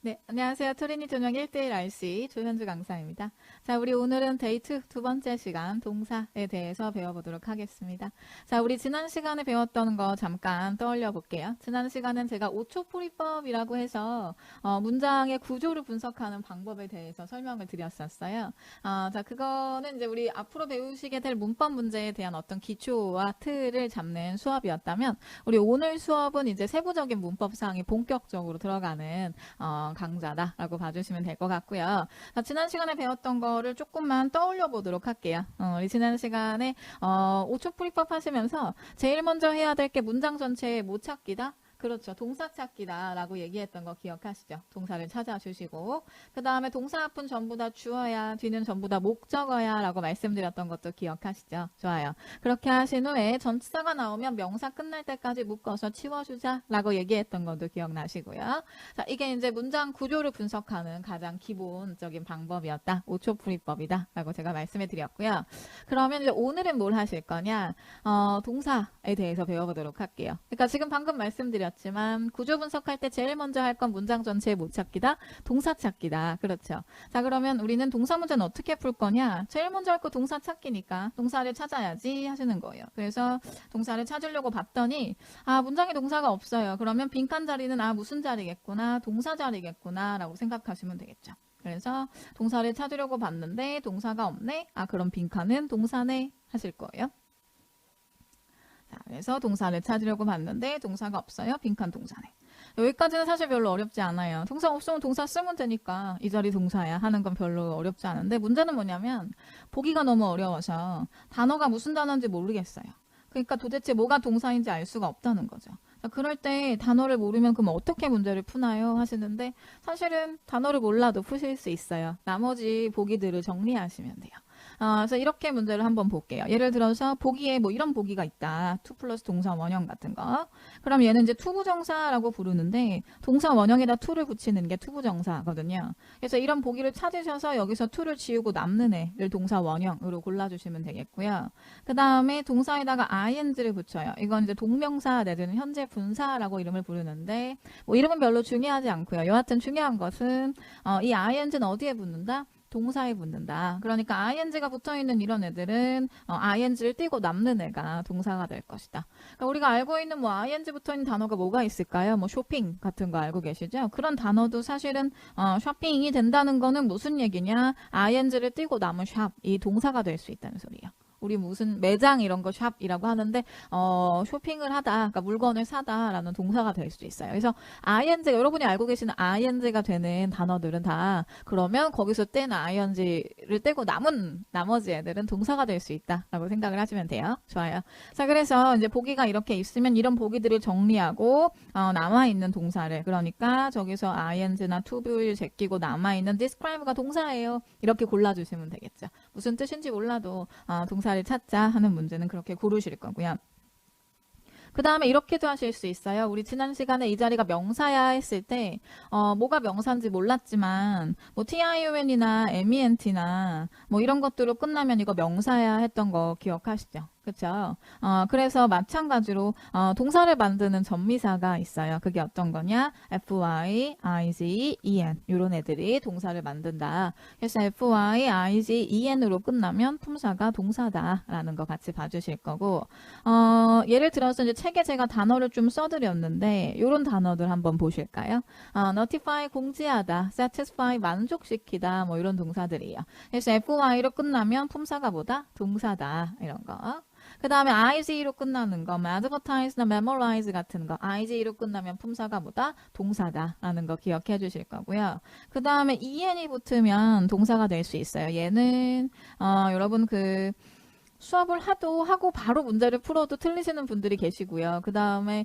네, 안녕하세요. 트리니티 운영 1대1 RC 조현주 강사입니다. 자, 우리 오늘은 데이트 두 번째 시간 동사에 대해서 배워보도록 하겠습니다. 자, 우리 지난 시간에 배웠던 거 잠깐 떠올려 볼게요. 지난 시간은 제가 5초 풀이법이라고 해서 문장의 구조를 분석하는 방법에 대해서 설명을 드렸었어요. 자, 그거는 이제 우리 앞으로 배우시게 될 문법 문제에 대한 어떤 기초와 틀을 잡는 수업이었다면 우리 오늘 수업은 이제 세부적인 문법 사항이 본격적으로 들어가는 강좌다라고 봐주시면 될 것 같고요. 자, 지난 시간에 배웠던 거를 조금만 떠올려 보도록 할게요. 우리 지난 시간에 5초 풀이법 하시면서 제일 먼저 해야 될 게 문장 전체의 못 찾기다. 그렇죠. 동사 찾기다 라고 얘기했던 거 기억하시죠? 동사를 찾아주시고 그 다음에 동사 앞은 전부 다 주어야 뒤는 전부 다 목적어야 라고 말씀드렸던 것도 기억하시죠? 좋아요. 그렇게 하신 후에 전치사가 나오면 명사 끝날 때까지 묶어서 치워주자 라고 얘기했던 것도 기억나시고요. 자, 이게 이제 문장 구조를 분석하는 가장 기본적인 방법이었다. 5초 풀이법이다 라고 제가 말씀해 드렸고요. 그러면 이제 오늘은 뭘 하실 거냐? 동사에 대해서 배워보도록 할게요. 그러니까 지금 방금 말씀드렸지만 구조 분석할 때 제일 먼저 할 건 문장 전체의 못 찾기다, 동사 찾기다. 그렇죠. 자, 그러면 우리는 동사 문제는 어떻게 풀 거냐? 제일 먼저 할 거 동사 찾기니까 동사를 찾아야지 하시는 거예요. 그래서 동사를 찾으려고 봤더니 문장에 동사가 없어요. 그러면 빈칸 자리는 무슨 자리겠구나, 동사 자리겠구나 라고 생각하시면 되겠죠. 그래서 동사를 찾으려고 봤는데 동사가 없네? 그럼 빈칸은 동사네 하실 거예요. 자, 그래서 동사를 찾으려고 봤는데 동사가 없어요. 빈칸 동사네. 여기까지는 사실 별로 어렵지 않아요. 동사 없으면 동사 쓰면 되니까 이 자리 동사야 하는 건 별로 어렵지 않은데 문제는 뭐냐면 보기가 너무 어려워서 단어가 무슨 단어인지 모르겠어요. 그러니까 도대체 뭐가 동사인지 알 수가 없다는 거죠. 그럴 때 단어를 모르면 그럼 어떻게 문제를 푸나요? 하시는데 사실은 단어를 몰라도 푸실 수 있어요. 나머지 보기들을 정리하시면 돼요. 그래서 이렇게 문제를 한번 볼게요. 예를 들어서 보기에 뭐 이런 보기가 있다. to 플러스 동사 원형 같은 거. 그럼 얘는 이제 투부정사라고 부르는데 동사 원형에다 to를 붙이는 게 투부정사거든요. 그래서 이런 보기를 찾으셔서 여기서 to를 지우고 남는 애를 동사 원형으로 골라주시면 되겠고요. 그 다음에 동사에다가 ing를 붙여요. 이건 이제 동명사 내지는 현재 분사라고 이름을 부르는데 뭐 이름은 별로 중요하지 않고요. 여하튼 중요한 것은 이 ing는 어디에 붙는다? 동사에 붙는다. 그러니까 ing가 붙어있는 이런 애들은 ing를 띄고 남는 애가 동사가 될 것이다. 그러니까 우리가 알고 있는 뭐 ing 붙어있는 단어가 뭐가 있을까요? 뭐 쇼핑 같은 거 알고 계시죠? 그런 단어도 사실은 쇼핑이 된다는 거는 무슨 얘기냐? ing를 띄고 남은 샵, 이 동사가 될 수 있다는 소리예요. 우리 무슨 매장 이런 거 샵이라고 하는데 쇼핑을 하다, 그러니까 물건을 사다라는 동사가 될 수 있어요. 그래서 ing, 여러분이 알고 계시는 ing가 되는 단어들은 다 그러면 거기서 뗀 ing를 떼고 남은 나머지 애들은 동사가 될 수 있다라고 생각을 하시면 돼요. 좋아요. 자, 그래서 이제 보기가 이렇게 있으면 이런 보기들을 정리하고 남아있는 동사를, 그러니까 저기서 ing나 to를 제끼고 남아있는 describe가 동사예요. 이렇게 골라주시면 되겠죠. 무슨 뜻인지 몰라도 동사를 찾자 하는 문제는 그렇게 고르실 거고요. 그 다음에 이렇게도 하실 수 있어요. 우리 지난 시간에 이 자리가 명사야 했을 때 뭐가 명사인지 몰랐지만 뭐 TION이나 MENT나 뭐 이런 것들로 끝나면 이거 명사야 했던 거 기억하시죠? 그렇죠? 그래서 마찬가지로 동사를 만드는 전미사가 있어요. 그게 어떤 거냐? FY, IZ, EN 이런 애들이 동사를 만든다. 그래서 FY, IZ, EN으로 끝나면 품사가 동사다라는 거 같이 봐주실 거고 예를 들어서 이제 책에 제가 단어를 좀 써드렸는데 이런 단어들 한번 보실까요? notify 공지하다, satisfy 만족시키다 뭐 이런 동사들이에요. 그래서 FY로 끝나면 품사가 뭐다? 동사다 이런 거. 그 다음에 IG로 끝나는 거, advertise나 memorize 같은 거, IG로 끝나면 품사가 뭐다? 동사다라는 거 기억해 주실 거고요. 그 다음에 EN이 붙으면 동사가 될 수 있어요. 얘는 여러분 수업을 하고 바로 문제를 풀어도 틀리시는 분들이 계시고요. 그 다음에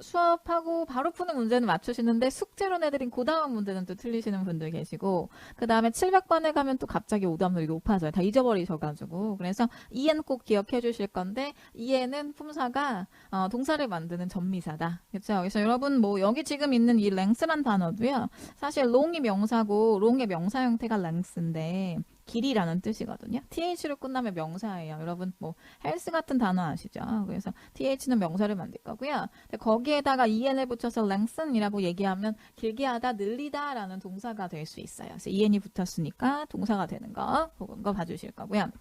수업하고 바로 푸는 문제는 맞추시는데 숙제로 내드린 그 다음 문제는 또 틀리시는 분들 계시고 그 다음에 700번에 가면 또 갑자기 오답률이 높아져요. 다 잊어버리셔가지고. 그래서 EN 꼭 기억해 주실 건데 EN은 품사가 동사를 만드는 전미사다. 그렇죠? 그래서 여러분 뭐 여기 지금 있는 이 length란 단어도요. 사실 long이 명사고 long의 명사 형태가 length인데 길이라는 뜻이거든요. th로 끝나면 명사예요. 여러분 뭐 health 같은 단어 아시죠? 그래서 th는 명사를 만들 거고요. 근데 거기에다가 en을 붙여서 lengthen이라고 얘기하면 길게 하다, 늘리다 라는 동사가 될 수 있어요. 그래서 en이 붙었으니까 동사가 되는 거, 그런 거 봐주실 거고요.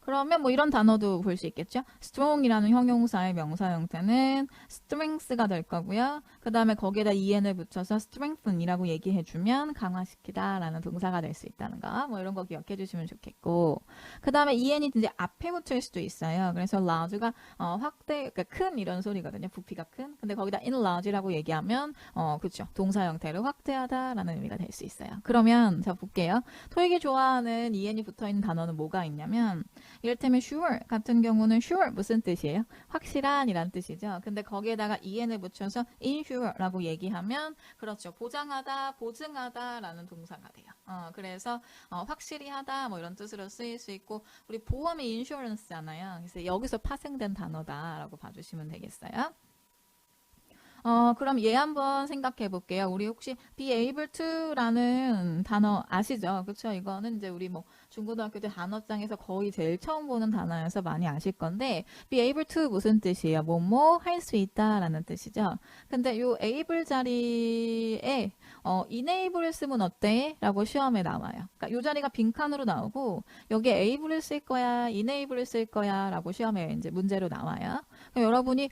그러면 뭐 이런 단어도 볼 수 있겠죠. strong이라는 형용사의 명사 형태는 strength가 될 거고요. 그 다음에 거기에다 en을 붙여서 strengthen이라고 얘기해주면 강화시키다 라는 동사가 될 수 있다는 거. 뭐 이런 거 기억해 주시면 좋겠고. 그 다음에 en이 이제 앞에 붙일 수도 있어요. 그래서 large가 확대, 그러니까 큰 이런 소리거든요. 부피가 큰. 근데 거기다 enlarge라고 얘기하면 그렇죠. 동사 형태로 확대하다 라는 의미가 될 수 있어요. 그러면 자 볼게요. 토익이 좋아하는 en이 붙어있는 단어는 뭐가 있냐면 이를테면 sure 같은 경우는 sure 무슨 뜻이에요? 확실한 이란 뜻이죠. 근데 거기에다가 en을 붙여서 insure라고 얘기하면 그렇죠. 보장하다, 보증하다 라는 동사가 돼요. 그래서 확실히 하다 뭐 이런 뜻으로 쓰일 수 있고 우리 보험이 insurance잖아요. 그래서 여기서 파생된 단어다라고 봐주시면 되겠어요. 그럼 얘 한번 생각해 볼게요. 우리 혹시 be able to라는 단어 아시죠? 그렇죠? 이거는 이제 우리 뭐 중고등학교 때 단어장에서 거의 제일 처음 보는 단어여서 많이 아실 건데 be able to 무슨 뜻이에요? 뭐뭐 할 수 있다라는 뜻이죠. 근데 요 able 자리에 enable을 쓰면 어때? 라고 시험에 나와요. 그러니까 요 자리가 빈칸으로 나오고 여기에 able을 쓸 거야, enable을 쓸 거야 라고 시험에 이제 문제로 나와요. 그럼 여러분이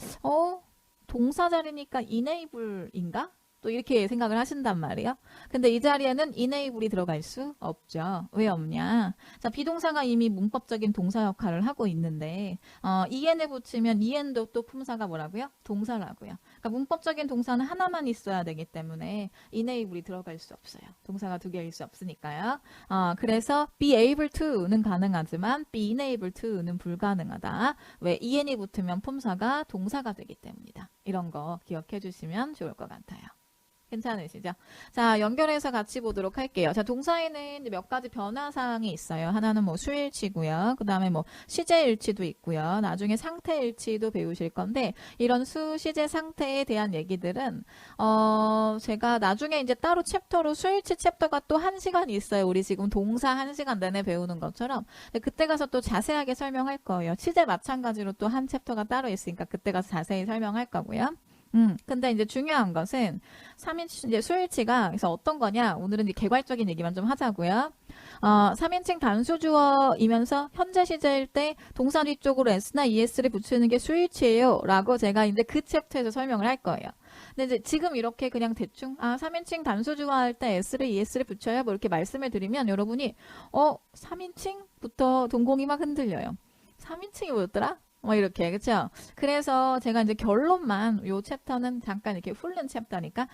동사 자리니까 enable인가? 또 이렇게 생각을 하신단 말이에요. 근데 이 자리에는 enable이 들어갈 수 없죠. 왜 없냐? 자, 비동사가 이미 문법적인 동사 역할을 하고 있는데 en을 붙이면 en도 또 품사가 뭐라고요? 동사라고요. 그러니까 문법적인 동사는 하나만 있어야 되기 때문에 enable이 들어갈 수 없어요. 동사가 두 개일 수 없으니까요. 그래서 be able to는 가능하지만 be enabled to는 불가능하다. 왜? en이 붙으면 품사가 동사가 되기 때문이다. 이런 거 기억해 주시면 좋을 것 같아요. 괜찮으시죠? 자, 연결해서 같이 보도록 할게요. 자, 동사에는 몇 가지 변화 사항이 있어요. 하나는 뭐 수일치고요. 그 다음에 뭐 시제일치도 있고요. 나중에 상태일치도 배우실 건데 이런 수, 시제, 상태에 대한 얘기들은 제가 나중에 이제 따로 챕터로 수일치 챕터가 또 1시간이 있어요. 우리 지금 동사 1시간 내내 배우는 것처럼. 그때 가서 또 자세하게 설명할 거예요. 시제 마찬가지로 또 한 챕터가 따로 있으니까 그때 가서 자세히 설명할 거고요. 근데 이제 중요한 것은 3인칭, 이제 수일치가, 그래서 어떤 거냐, 오늘은 이제 개괄적인 얘기만 좀 하자고요. 3인칭 단수주어이면서 현재 시제일 때 동사 뒤쪽으로 s나 es를 붙이는 게 수일치예요. 라고 제가 이제 그 챕터에서 설명을 할 거예요. 근데 이제 지금 이렇게 그냥 대충, 3인칭 단수주어 할 때 s를, es를 붙여요. 뭐 이렇게 말씀을 드리면 여러분이, 3인칭부터 동공이 막 흔들려요. 3인칭이 뭐였더라? 뭐 이렇게 그쵸? 그래서 제가 이제 결론만 요 챕터는 잠깐 이렇게 훑는 챕터니까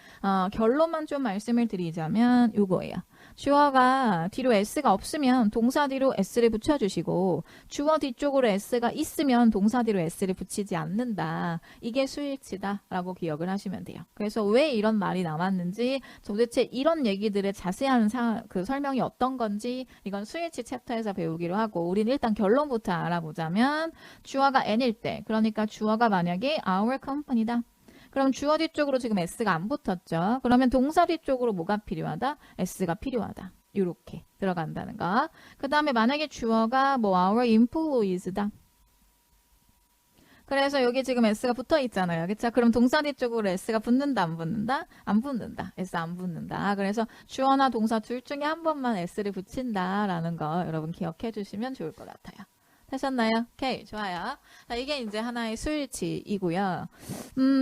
결론만 좀 말씀을 드리자면 요거예요. 주어가 뒤로 s가 없으면 동사 뒤로 s를 붙여주시고 주어 뒤쪽으로 s가 있으면 동사 뒤로 s를 붙이지 않는다. 이게 수일치다 라고 기억을 하시면 돼요. 그래서 왜 이런 말이 나왔는지 도대체 이런 얘기들의 자세한 그 설명이 어떤 건지 이건 수일치 챕터에서 배우기로 하고 우리는 일단 결론부터 알아보자면 주어가 n일 때 그러니까 주어가 만약에 our company다. 그럼 주어 뒤쪽으로 지금 s가 안 붙었죠. 그러면 동사 뒤쪽으로 뭐가 필요하다? s가 필요하다. 이렇게 들어간다는 거. 그 다음에 만약에 주어가 뭐 our employees다. 그래서 여기 지금 s가 붙어 있잖아요. 그쵸? 그럼 동사 뒤쪽으로 s가 붙는다, 안 붙는다? 안 붙는다. s 안 붙는다. 그래서 주어나 동사 둘 중에 한 번만 s를 붙인다라는 거 여러분 기억해 주시면 좋을 것 같아요. 되셨나요? 오케이, 좋아요. 자, 이게 이제 하나의 수일치이고요.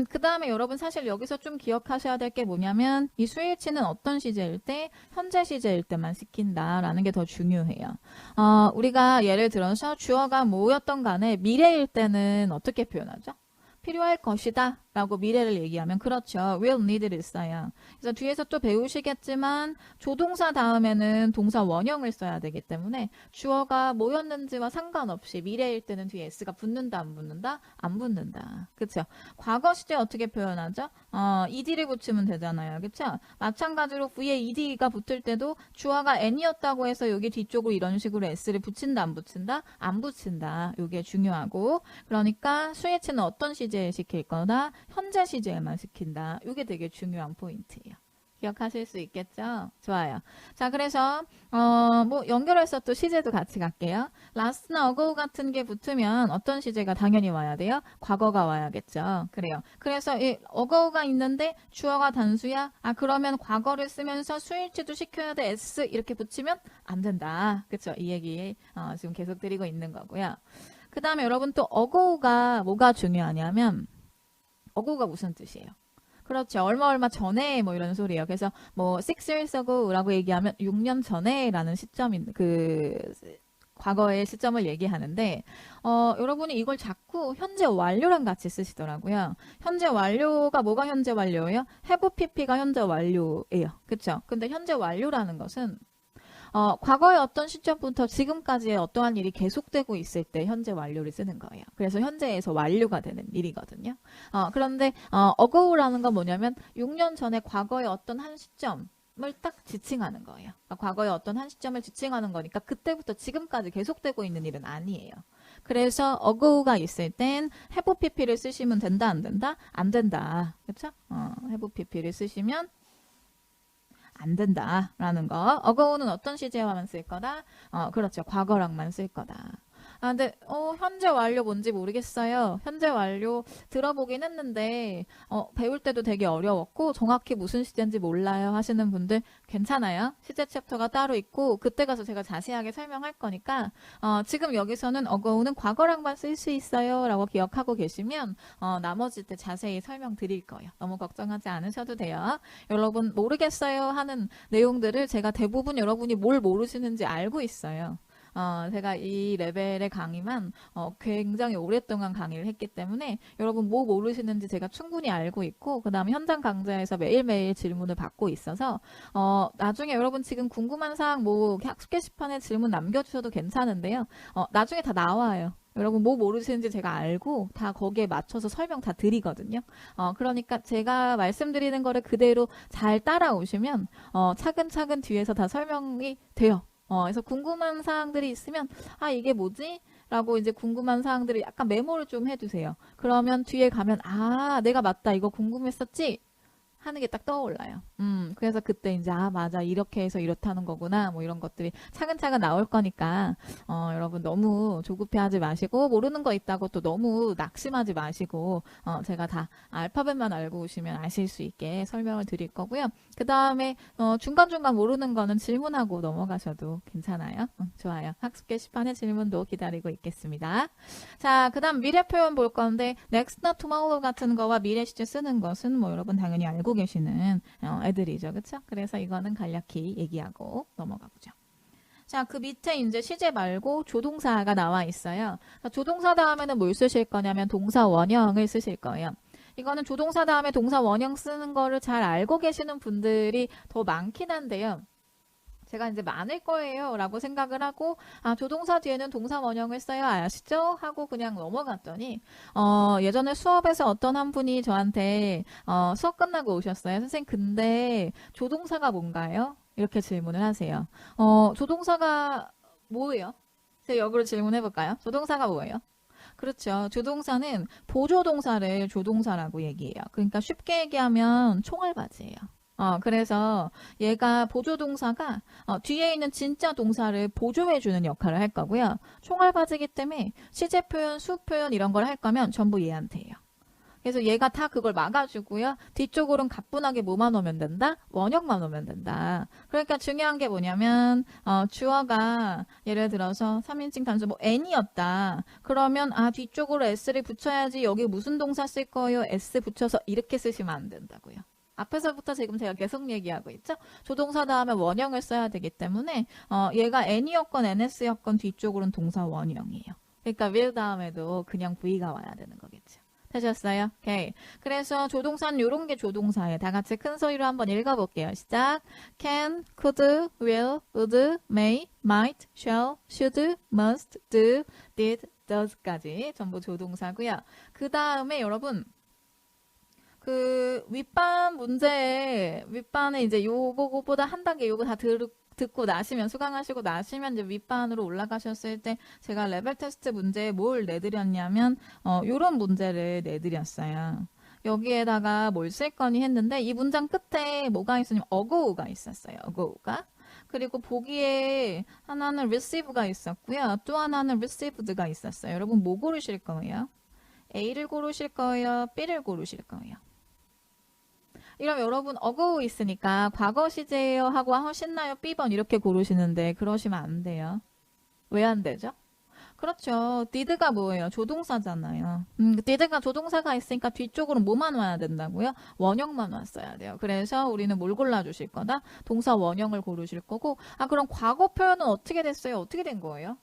그 다음에 여러분 사실 여기서 좀 기억하셔야 될 게 뭐냐면 이 수일치는 어떤 시제일 때, 현재 시제일 때만 시킨다라는 게 더 중요해요. 우리가 예를 들어서 주어가 뭐였던 간에 미래일 때는 어떻게 표현하죠? 필요할 것이다 라고 미래를 얘기하면 그렇죠. will need를 써요. 그래서 뒤에서 또 배우시겠지만 조동사 다음에는 동사 원형을 써야 되기 때문에 주어가 뭐였는지와 상관없이 미래일 때는 뒤에 s가 붙는다 안 붙는다? 안 붙는다. 그렇죠? 과거 시제 어떻게 표현하죠? ed를 붙이면 되잖아요. 그렇죠? 마찬가지로 위에 ed가 붙을 때도 주어가 n이었다고 해서 여기 뒤쪽으로 이런 식으로 s를 붙인다 안 붙인다? 안 붙인다. 이게 중요하고 그러니까 수일치는 어떤 시제에 시킬 거다? 현재 시제에만 시킨다. 이게 되게 중요한 포인트예요. 기억하실 수 있겠죠? 좋아요. 자, 그래서 뭐 연결해서 또 시제도 같이 갈게요. last나 ago 같은 게 붙으면 어떤 시제가 당연히 와야 돼요? 과거가 와야겠죠. 그래요. 그래서 이 ago가 있는데 주어가 단수야? 아, 그러면 과거를 쓰면서 수일치도 시켜야 돼. s 이렇게 붙이면 안 된다. 그쵸? 이 얘기 지금 계속 드리고 있는 거고요. 그 다음에 여러분 또 ago가 뭐가 중요하냐면 ago가 무슨 뜻이에요? 그렇죠. 얼마 전에 뭐 이런 소리예요. 그래서 뭐 6 years ago라고 얘기하면 6년 전에라는 시점인 그 과거의 시점을 얘기하는데 여러분이 이걸 자꾸 현재 완료랑 같이 쓰시더라고요. 현재 완료가 뭐가 현재 완료예요? have pp가 현재 완료예요. 그렇죠? 근데 현재 완료라는 것은 과거의 어떤 시점부터 지금까지의 어떠한 일이 계속되고 있을 때 현재 완료를 쓰는 거예요. 그래서 현재에서 완료가 되는 일이거든요. 그런데 ago라는 건 뭐냐면 6년 전에 과거의 어떤 한 시점을 딱 지칭하는 거예요. 그러니까 과거의 어떤 한 시점을 지칭하는 거니까 그때부터 지금까지 계속되고 있는 일은 아니에요. 그래서 ago가 있을 땐 have pp를 쓰시면 된다, 안 된다? 안 된다. 그렇죠? have pp를 쓰시면 안 된다라는 거. ago는 어떤 시제와만 쓸 거다? 그렇죠. 과거랑만 쓸 거다. 아, 근데 현재 완료 뭔지 모르겠어요. 현재 완료 들어보긴 했는데 배울 때도 되게 어려웠고 정확히 무슨 시제인지 몰라요 하시는 분들 괜찮아요. 시제 챕터가 따로 있고 그때 가서 제가 자세하게 설명할 거니까 지금 여기서는 ago는 과거랑만 쓸 수 있어요 라고 기억하고 계시면 나머지 때 자세히 설명드릴 거예요. 너무 걱정하지 않으셔도 돼요. 여러분 모르겠어요 하는 내용들을 제가 대부분 여러분이 뭘 모르시는지 알고 있어요. 제가 이 레벨의 강의만 굉장히 오랫동안 강의를 했기 때문에 여러분 뭐 모르시는지 제가 충분히 알고 있고 그 다음에 현장 강좌에서 매일매일 질문을 받고 있어서 나중에 여러분 지금 궁금한 사항 뭐 학습 게시판에 질문 남겨주셔도 괜찮은데요. 나중에 다 나와요. 여러분 뭐 모르시는지 제가 알고 다 거기에 맞춰서 설명 다 드리거든요. 그러니까 제가 말씀드리는 거를 그대로 잘 따라오시면 차근차근 뒤에서 다 설명이 돼요. 그래서 궁금한 사항들이 있으면 이게 뭐지? 라고 이제 궁금한 사항들을 약간 메모를 좀 해두세요. 그러면 뒤에 가면 내가 맞다 이거 궁금했었지? 하는 게 딱 떠올라요. 그래서 그때 이제 맞아 이렇게 해서 이렇다는 거구나 뭐 이런 것들이 차근차근 나올 거니까 여러분 너무 조급해하지 마시고 모르는 거 있다고 또 너무 낙심하지 마시고 제가 다 알파벳만 알고 오시면 아실 수 있게 설명을 드릴 거고요. 그 다음에 중간중간 모르는 거는 질문하고 넘어가셔도 괜찮아요. 좋아요. 학습 게시판에 질문도 기다리고 있겠습니다. 자, 그 다음 미래 표현 볼 건데 next나 tomorrow 같은 거와 미래 시제 쓰는 것은 뭐 여러분 당연히 알고 계시는 애들이죠. 그쵸? 그래서 이거는 간략히 얘기하고 넘어가 보죠. 자, 그 밑에 이제 시제 말고 조동사가 나와 있어요. 조동사 다음에는 뭘 쓰실 거냐면 동사 원형을 쓰실 거예요. 이거는 조동사 다음에 동사 원형 쓰는 거를 잘 알고 계시는 분들이 더 많긴 한데요. 제가 이제 많을 거예요 라고 생각을 하고 조동사 뒤에는 동사 원형을 써야 아시죠? 하고 그냥 넘어갔더니 예전에 수업에서 어떤 한 분이 저한테 수업 끝나고 오셨어요. 선생님 근데 조동사가 뭔가요? 이렇게 질문을 하세요. 조동사가 뭐예요? 제가 역으로 질문해 볼까요? 조동사가 뭐예요? 그렇죠. 조동사는 보조동사를 조동사라고 얘기해요. 그러니까 쉽게 얘기하면 총알바지예요. 그래서 얘가 보조동사가 뒤에 있는 진짜 동사를 보조해주는 역할을 할 거고요. 총알바지기 때문에 시제 표현, 수 표현 이런 걸 할 거면 전부 얘한테 해요. 그래서 얘가 다 그걸 막아주고요. 뒤쪽으로는 가뿐하게 뭐만 오면 된다? 원형만 오면 된다. 그러니까 중요한 게 뭐냐면 주어가 예를 들어서 3인칭 단수 뭐 n이었다. 그러면 뒤쪽으로 s를 붙여야지 여기 무슨 동사 쓸 거예요? s 붙여서 이렇게 쓰시면 안 된다고요. 앞에서부터 지금 제가 계속 얘기하고 있죠. 조동사 다음에 원형을 써야 되기 때문에 얘가 n이었건 ns였건 뒤쪽으로는 동사 원형이에요. 그러니까 will 다음에도 그냥 v가 와야 되는 거겠죠. 되셨어요? 오케이. 그래서 조동사는 이런 게 조동사예요. 다 같이 큰 소리로 한번 읽어볼게요. 시작. can, could, will, would, may, might, shall, should, must, do, did, does까지 전부 조동사고요. 그 다음에 여러분 그 윗반에 이제 요거보다 한 단계 요거 다 듣고 나시면 수강하시고 나시면 이제 윗반으로 올라가셨을 때 제가 레벨 테스트 문제에 뭘 내드렸냐면 요런 문제를 내드렸어요. 여기에다가 뭘 쓸 거니 했는데 이 문장 끝에 뭐가 있었냐면 ago가 있었어요. ago가. 그리고 보기에 하나는 receive가 있었고요. 또 하나는 received가 있었어요. 여러분 뭐 고르실 거예요? A를 고르실 거예요? B를 고르실 거예요? 이러면 여러분 ago 있으니까 과거 시제예요 하고 하셨나요? B번 이렇게 고르시는데 그러시면 안 돼요. 왜 안 되죠? 그렇죠. did가 뭐예요? 조동사잖아요. did가 조동사가 있으니까 뒤쪽으로 뭐만 와야 된다고요? 원형만 왔어야 돼요. 그래서 우리는 뭘 골라주실 거다? 동사 원형을 고르실 거고 그럼 과거 표현은 어떻게 됐어요? 어떻게 된 거예요?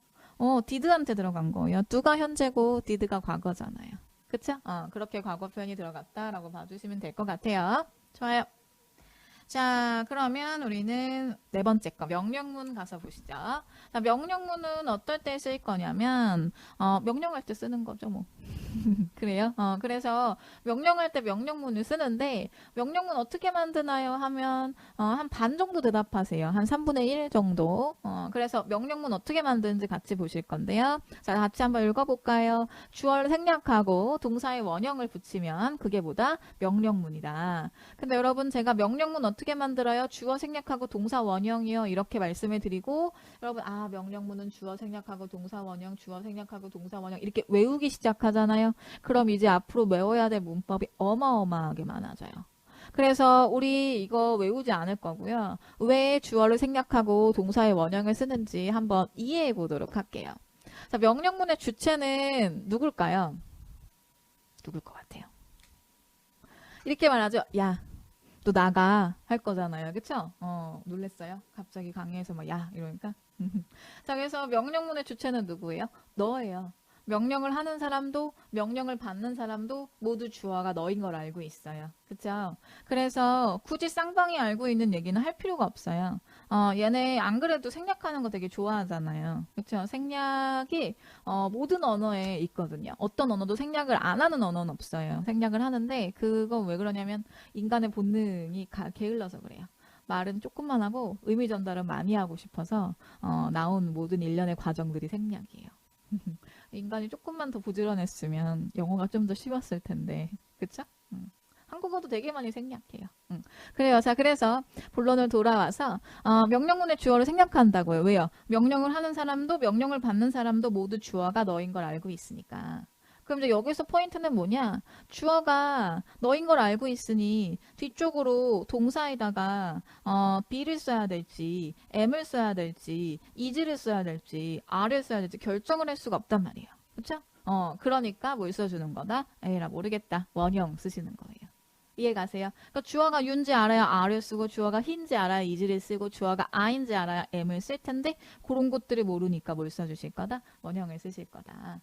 did한테 들어간 거예요. do가 현재고 did가 과거잖아요. 그쵸? 그렇게 과거 표현이 들어갔다라고 봐주시면 될 것 같아요. 좋아요. 자, 그러면 우리는 네 번째 거 명령문 가서 보시죠. 자, 명령문은 어떨 때 쓸 거냐면 명령할 때 쓰는 거죠, 뭐. 그래요? 그래서 명령할 때 명령문을 쓰는데 명령문 어떻게 만드나요? 하면 한 반 정도 대답하세요. 한 3분의 1 정도. 그래서 명령문 어떻게 만드는지 같이 보실 건데요. 자, 같이 한번 읽어볼까요? 주어를 생략하고 동사의 원형을 붙이면 그게 뭐다? 명령문이다. 근데 여러분 제가 명령문 어떻게 만들어요? 주어 생략하고 동사 원형이요. 이렇게 말씀을 드리고 여러분 명령문은 주어 생략하고 동사 원형, 주어 생략하고 동사 원형 이렇게 외우기 시작하잖아요. 그럼 이제 앞으로 외워야 될 문법이 어마어마하게 많아져요. 그래서 우리 이거 외우지 않을 거고요. 왜 주어를 생략하고 동사의 원형을 쓰는지 한번 이해해 보도록 할게요. 자, 명령문의 주체는 누굴까요? 누굴 것 같아요? 이렇게 말하죠. 야, 너 나가 할 거잖아요. 그쵸? 놀랬어요? 갑자기 강의에서 야 이러니까. 자, 그래서 명령문의 주체는 누구예요? 너예요. 명령을 하는 사람도 명령을 받는 사람도 모두 주어가 너인 걸 알고 있어요. 그쵸? 그래서 굳이 쌍방이 알고 있는 얘기는 할 필요가 없어요. 얘네 안 그래도 생략하는 거 되게 좋아하잖아요. 그쵸? 생략이 모든 언어에 있거든요. 어떤 언어도 생략을 안 하는 언어는 없어요. 생략을 하는데 그건 왜 그러냐면 인간의 본능이 게을러서 그래요. 말은 조금만 하고 의미 전달은 많이 하고 싶어서 나온 모든 일련의 과정들이 생략이에요. 인간이 조금만 더 부지런했으면 영어가 좀 더 쉬웠을 텐데. 그쵸? 한국어도 되게 많이 생략해요. 그래요. 자, 그래서 본론을 돌아와서 명령문의 주어를 생략한다고요. 왜요? 명령을 하는 사람도 명령을 받는 사람도 모두 주어가 너인 걸 알고 있으니까. 그럼 이제 여기서 포인트는 뭐냐? 주어가 너인 걸 알고 있으니 뒤쪽으로 동사에다가 be를 써야 될지 am을 써야 될지 is를 써야 될지 are를 써야 될지 결정을 할 수가 없단 말이에요. 그렇죠? 그러니까 뭘 써주는 거다? 에라 모르겠다. 원형 쓰시는 거예요. 이해 가세요? 그러니까 주어가 윤지 알아야 are를 쓰고 주어가 he인지 알아야 is를 쓰고 주어가 a인지 알아야 am을 쓸 텐데 그런 것들을 모르니까 뭘 써주실 거다? 원형을 쓰실 거다.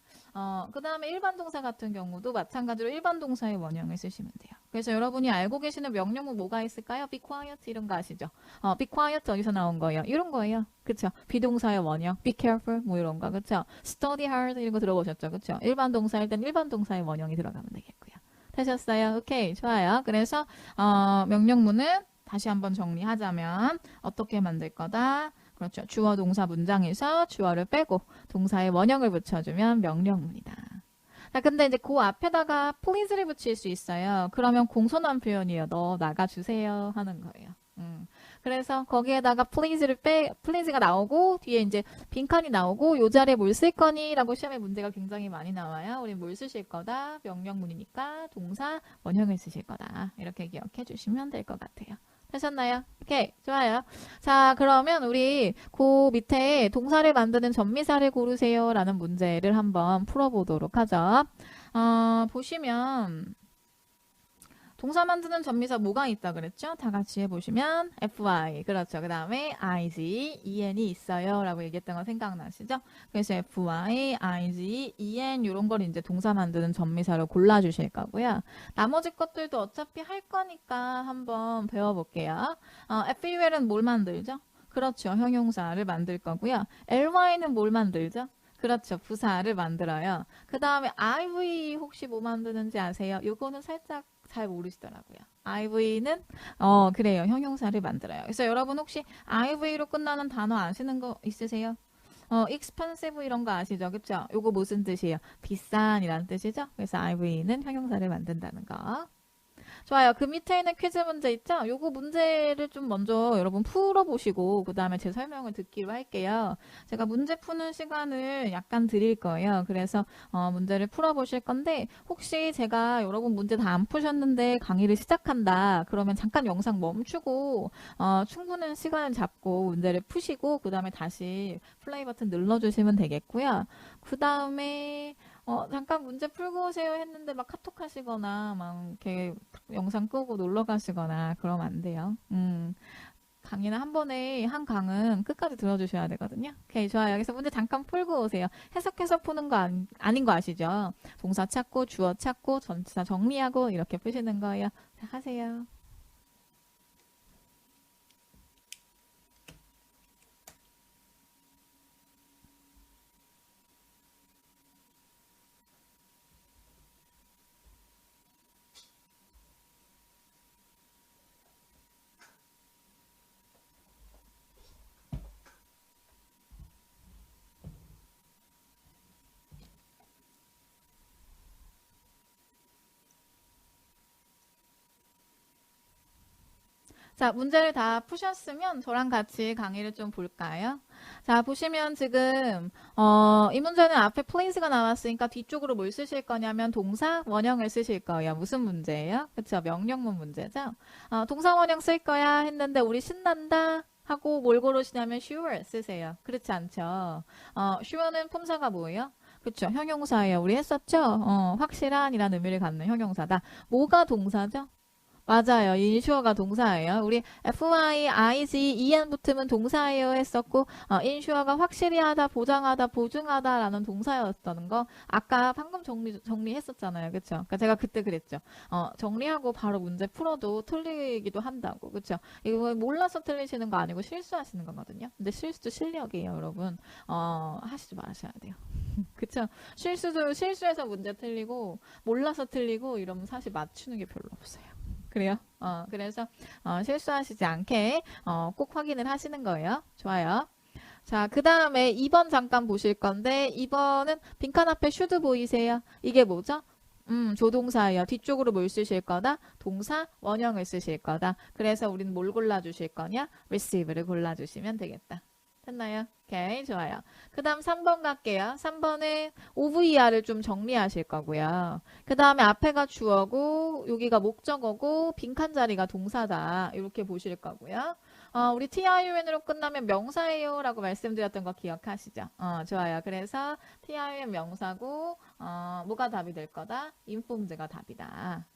그 다음에 일반 동사 같은 경우도 마찬가지로 일반 동사의 원형을 쓰시면 돼요. 그래서 여러분이 알고 계시는 명령문 뭐가 있을까요? be quiet 이런 거 아시죠? be quiet 어디서 나온 거예요? 이런 거예요. 그쵸? 비동사의 원형, be careful 뭐 이런 거. 그쵸? study hard 이런 거 들어보셨죠? 그쵸? 일반 동사일 땐 일반 동사의 원형이 들어가면 되겠고요. 되셨어요? 오케이, 좋아요. 그래서 명령문은 다시 한번 정리하자면 어떻게 만들 거다? 그렇죠. 주어 동사 문장에서 주어를 빼고 동사의 원형을 붙여주면 명령문이다. 자, 근데 이제 그 앞에다가 please를 붙일 수 있어요. 그러면 공손한 표현이에요. 너 나가주세요 하는 거예요. 그래서 거기에다가 please가 나오고 뒤에 이제 빈칸이 나오고 요 자리에 뭘 쓸 거니? 라고 시험에 문제가 굉장히 많이 나와요. 우리 뭘 쓰실 거다? 명령문이니까 동사 원형을 쓰실 거다. 이렇게 기억해 주시면 될 것 같아요. 되셨나요? 오케이, 좋아요. 자, 그러면 우리 그 밑에 동사를 만드는 전미사를 고르세요 라는 문제를 한번 풀어보도록 하죠. 보시면 동사 만드는 전미사 뭐가 있다 그랬죠? 다 같이 해보시면 fy, 그렇죠. 그 다음에 is, en이 있어요 라고 얘기했던 거 생각나시죠? 그래서 fy, is, en 이런 걸 이제 동사 만드는 전미사로 골라주실 거고요. 나머지 것들도 어차피 할 거니까 한번 배워볼게요. ful은 뭘 만들죠? 그렇죠. 형용사를 만들 거고요. ly는 뭘 만들죠? 그렇죠. 부사를 만들어요. 그 다음에 iv 혹시 뭐 만드는지 아세요? 요거는 살짝 잘 모르시더라고요. iv는 그래요. 형용사를 만들어요. 그래서 여러분 혹시 iv로 끝나는 단어 아시는 거 있으세요? expensive 이런 거 아시죠? 그쵸? 요거 무슨 뜻이에요? 비싼이라는 뜻이죠? 그래서 iv는 형용사를 만든다는 거. 좋아요. 그 밑에 있는 퀴즈 문제 있죠? 요거 문제를 좀 먼저 여러분 풀어보시고 그 다음에 제 설명을 듣기로 할게요. 제가 문제 푸는 시간을 약간 드릴 거예요. 그래서 문제를 풀어보실 건데 혹시 제가 여러분 문제 다 안 푸셨는데 강의를 시작한다. 그러면 잠깐 영상 멈추고 충분한 시간을 잡고 문제를 푸시고 그 다음에 다시 플레이 버튼 눌러주시면 되겠고요. 그 다음에 잠깐 문제 풀고 오세요 했는데 막 카톡 하시거나 막 이렇게 영상 끄고 놀러 가시거나 그러면 안 돼요. 강의는 한 번에 한 강은 끝까지 들어주셔야 되거든요. 오케이, 좋아요. 여기서 문제 잠깐 풀고 오세요. 해석해서 푸는 거 아닌 거 아시죠? 동사 찾고 주어 찾고 전치사 정리하고 이렇게 푸시는 거예요. 자, 하세요. 자, 문제를 다 푸셨으면 저랑 같이 강의를 좀 볼까요? 자, 보시면 지금 이 문제는 앞에 please가 나왔으니까 뒤쪽으로 뭘 쓰실 거냐면 동사 원형을 쓰실 거예요. 무슨 문제예요? 그쵸? 명령문 문제죠? 동사 원형 쓸 거야 했는데 우리 신난다 하고 뭘 고르시냐면 sure 쓰세요. 그렇지 않죠? sure는 품사가 뭐예요? 그쵸? 형용사예요. 우리 했었죠? 확실한이라는 의미를 갖는 형용사다. 뭐가 동사죠? 맞아요. 인슈어가 동사예요. 우리 FYIG, EN 붙으면 동사예요 했었고 인슈어가 확실히 하다, 보장하다, 보증하다라는 동사였던 거 아까 방금 정리했었잖아요. 그쵸? 그러니까 제가 그때 그랬죠. 정리하고 바로 문제 풀어도 틀리기도 한다고. 그쵸? 이거 몰라서 틀리시는 거 아니고 실수하시는 거거든요. 근데 실수도 실력이에요, 여러분. 하시지 마셔야 돼요. 그쵸? 실수해서 문제 틀리고 몰라서 틀리고 이러면 사실 맞추는 게 별로 없어요. 그래요? 그래서 실수하시지 않게 꼭 확인을 하시는 거예요. 좋아요. 자, 그 다음에 2번 잠깐 보실 건데 2번은 빈칸 앞에 should 보이세요? 이게 뭐죠? 조동사예요. 뒤쪽으로 뭘 쓰실 거다? 동사 원형을 쓰실 거다. 그래서 우리는 뭘 골라주실 거냐? receive를 골라주시면 되겠다. 됐나요? 오케이, 좋아요. 그 다음 3번 갈게요. 3번은 OVR을 좀 정리하실 거고요. 그 다음에 앞에가 주어고 여기가 목적어고 빈칸 자리가 동사다. 이렇게 보실 거고요. 우리 TIUN으로 끝나면 명사예요 라고 말씀드렸던 거 기억하시죠? 좋아요. 그래서 TIUN 명사고 뭐가 답이 될 거다? informed가 답이다.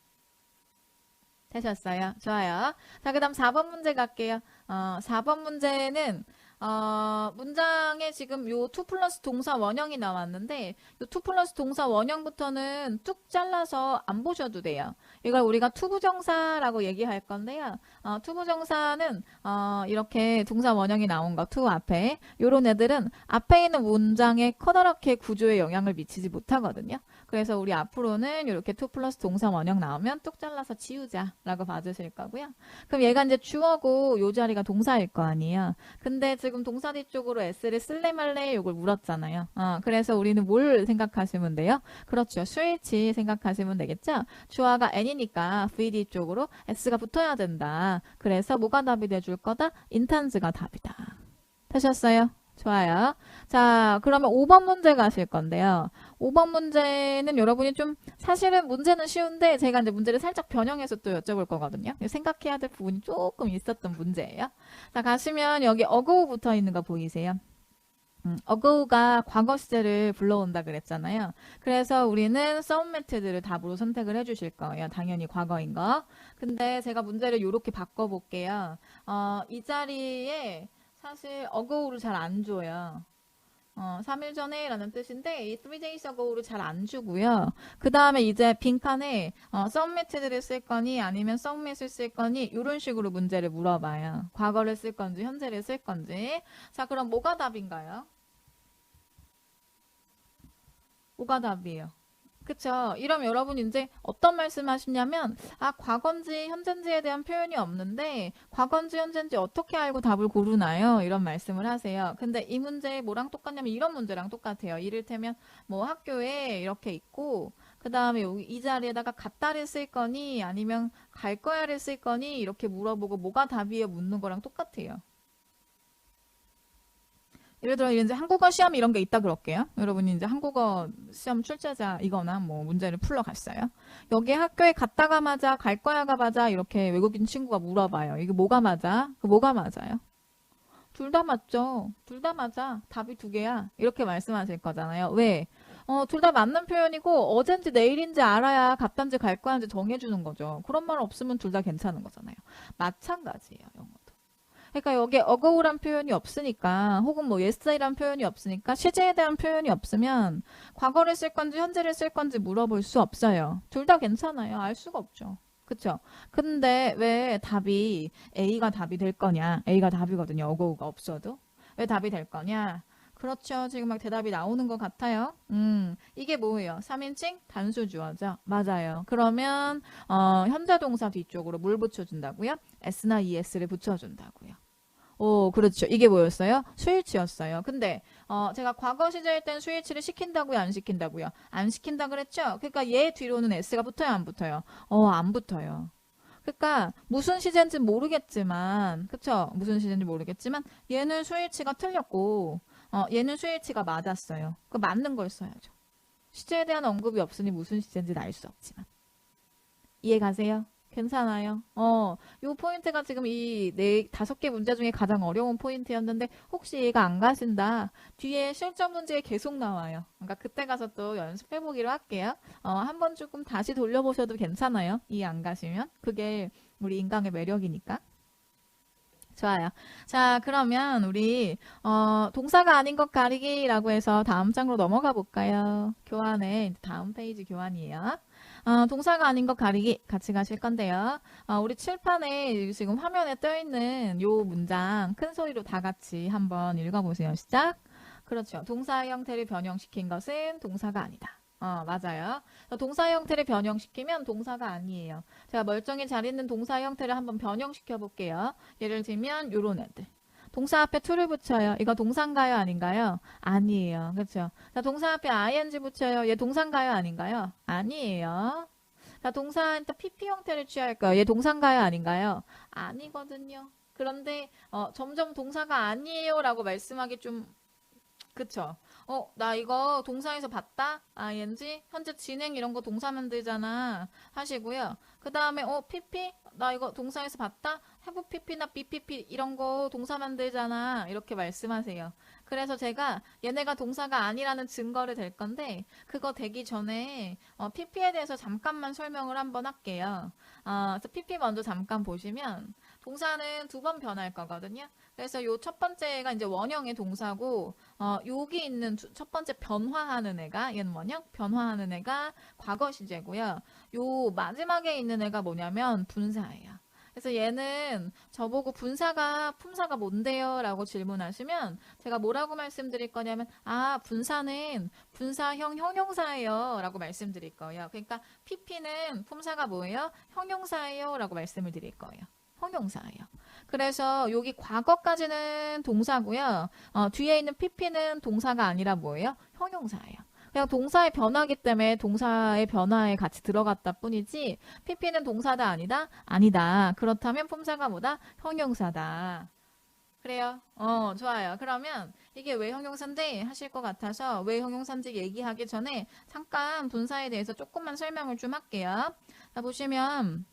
되셨어요? 좋아요. 자, 그 다음 4번 문제 갈게요. 4번 문제는 문장에 지금 요 2 플러스 동사 원형이 나왔는데 요 2 플러스 동사 원형부터는 뚝 잘라서 안 보셔도 돼요. 이걸 우리가 투부정사라고 얘기할 건데요. 투부정사는 이렇게 동사 원형이 나온 거, to 앞에 요런 애들은 앞에 있는 문장에 커다랗게 구조에 영향을 미치지 못하거든요. 그래서 우리 앞으로는 이렇게 2 플러스 동사 원형 나오면 뚝 잘라서 지우자라고 봐주실 거고요. 그럼 얘가 이제 주어고 요 자리가 동사일 거 아니에요. 근데 지금 동사 뒤쪽으로 s를 쓸래 말래 이걸 물었잖아요. 그래서 우리는 뭘 생각하시면 돼요? 그렇죠. 스위치 생각하시면 되겠죠? 주어가 n이니까 VD 쪽으로 s가 붙어야 된다. 그래서 뭐가 답이 돼줄 거다? 인탄즈가 답이다. 되셨어요? 좋아요. 자, 그러면 5번 문제 가실 건데요. 5번 문제는 여러분이 좀 사실은 문제는 쉬운데 제가 이제 문제를 살짝 변형해서 또 여쭤볼 거거든요. 생각해야 될 부분이 조금 있었던 문제예요. 자, 가시면 여기 ago 붙어 있는 거 보이세요? ago가 과거 시제를 불러온다 그랬잖아요. 그래서 우리는 some method를 답으로 선택을 해주실 거예요. 당연히 과거인 거. 근데 제가 문제를 이렇게 바꿔볼게요. 이 자리에 사실 ago를 잘 안 줘요. 3일 전에 라는 뜻인데 이 3 days ago를 잘 안 주고요. 그 다음에 이제 빈칸에 submit를 쓸 거니 아니면 submit을 쓸 거니 이런 식으로 문제를 물어봐요. 과거를 쓸 건지 현재를 쓸 건지. 자, 그럼 뭐가 답인가요? 뭐가 답이에요? 그쵸. 이러면 여러분 이제 어떤 말씀 하시냐면 과거인지 현재인지에 대한 표현이 없는데 과거인지 현재인지 어떻게 알고 답을 고르나요? 이런 말씀을 하세요. 근데 이 문제 뭐랑 똑같냐면 이런 문제랑 똑같아요. 이를테면 뭐 학교에 이렇게 있고 그 다음에 여기 이 자리에다가 갔다를 쓸 거니 아니면 갈 거야를 쓸 거니 이렇게 물어보고 뭐가 답이에요 묻는 거랑 똑같아요. 예를 들어 이제 한국어 시험 이런 게 있다 그럴게요. 여러분이 이제 한국어 시험 출제자이거나 뭐 문제를 풀러 갔어요. 여기 학교에 갔다가 맞아, 갈 거야가 맞아 이렇게 외국인 친구가 물어봐요. 이게 뭐가 맞아? 그 뭐가 맞아요? 둘 다 맞죠. 둘 다 맞아. 답이 두 개야. 이렇게 말씀하실 거잖아요. 왜? 둘 다 맞는 표현이고 어젠지 내일인지 알아야 갔단지 갈 거야인지 정해주는 거죠. 그런 말 없으면 둘 다 괜찮은 거잖아요. 마찬가지예요. 영어도. 그러니까 여기에 어거우란 표현이 없으니까 혹은 뭐 yes이란 표현이 없으니까 시제에 대한 표현이 없으면 과거를 쓸 건지 현재를 쓸 건지 물어볼 수 없어요. 둘 다 괜찮아요. 알 수가 없죠. 그쵸? 근데 왜 답이 A가 답이 될 거냐? A가 답이거든요. 어거우가 없어도. 왜 답이 될 거냐? 그렇죠. 지금 막 대답이 나오는 것 같아요. 이게 뭐예요? 3인칭 단수 주어죠. 맞아요. 그러면 현재 동사 뒤쪽으로 뭘 붙여준다고요? S나 ES를 붙여준다고요. 오, 그렇죠. 이게 뭐였어요? 스위치였어요. 근데 제가 과거 시제일 땐 스위치를 시킨다고요? 안 시킨다고요? 안 시킨다 그랬죠? 그러니까 얘 뒤로는 S가 붙어요? 안 붙어요? 안 붙어요. 그러니까 무슨 시제인지 모르겠지만 그쵸? 무슨 시제인지 모르겠지만 얘는 스위치가 틀렸고 얘는 스위치가 맞았어요. 그 맞는 걸 써야죠. 시제에 대한 언급이 없으니 무슨 시제인지는 알 수 없지만 이해 가세요? 괜찮아요. 요 포인트가 지금 이 다섯 개 문제 중에 가장 어려운 포인트였는데 혹시 얘가 안 가신다. 뒤에 실전 문제에 계속 나와요. 그러니까 그때 가서 또 연습해 보기로 할게요. 한번 조금 다시 돌려보셔도 괜찮아요. 이해 안 가시면. 그게 우리 인강의 매력이니까. 좋아요. 자, 그러면 우리 동사가 아닌 것 가리기라고 해서 다음 장으로 넘어가 볼까요? 교환에 다음 페이지 교환이에요. 동사가 아닌 것 가리기 같이 가실 건데요. 우리 칠판에 지금 화면에 떠 있는 요 문장 큰 소리로 다 같이 한번 읽어보세요. 시작. 그렇죠. 동사의 형태를 변형시킨 것은 동사가 아니다. 맞아요. 동사 형태를 변형시키면 동사가 아니에요. 제가 멀쩡히 잘 있는 동사 형태를 한번 변형시켜 볼게요. 예를 들면 요런 애들. 동사 앞에 to를 붙여요. 이거 동사인가요? 아닌가요? 아니에요. 그렇죠? 자, 동사 앞에 ing 붙여요. 얘 동사인가요? 아닌가요? 아니에요. 자, 동사 일단 pp 형태를 취할까요? 얘 동사인가요? 아닌가요? 아니거든요. 그런데 점점 동사가 아니에요 라고 말씀하기 좀 그쵸? 나 이거 동사에서 봤다? ing, 현재 진행 이런 거 동사 만들잖아. 하시고요. 그 다음에, pp? 나 이거 동사에서 봤다? have pp나 be pp 이런 거 동사 만들잖아. 이렇게 말씀하세요. 그래서 제가 얘네가 동사가 아니라는 증거를 댈 건데, 그거 되기 전에, pp에 대해서 잠깐만 설명을 한번 할게요. 그래서 pp 먼저 잠깐 보시면, 동사는 두 번 변할 거거든요. 그래서 요 첫 번째가 이제 원형의 동사고, 여기 있는 첫 번째 변화하는 애가, 얘는 원형? 변화하는 애가 과거 시제고요. 요 마지막에 있는 애가 뭐냐면 분사예요. 그래서 얘는 저보고 품사가 뭔데요? 라고 질문하시면 제가 뭐라고 말씀드릴 거냐면 분사는 분사형 형용사예요. 라고 말씀드릴 거예요. 그러니까 pp는 품사가 뭐예요? 형용사예요. 라고 말씀을 드릴 거예요. 형용사예요. 그래서 여기 과거까지는 동사고요. 뒤에 있는 pp는 동사가 아니라 뭐예요? 형용사예요. 그냥 동사의 변화기 때문에 동사의 변화에 같이 들어갔다 뿐이지 pp는 동사다 아니다? 아니다. 그렇다면 품사가 뭐다? 형용사다. 그래요? 좋아요. 그러면 이게 왜 형용사인데 하실 것 같아서 왜 형용사인지 얘기하기 전에 잠깐 분사에 대해서 조금만 설명을 좀 할게요. 자, 보시면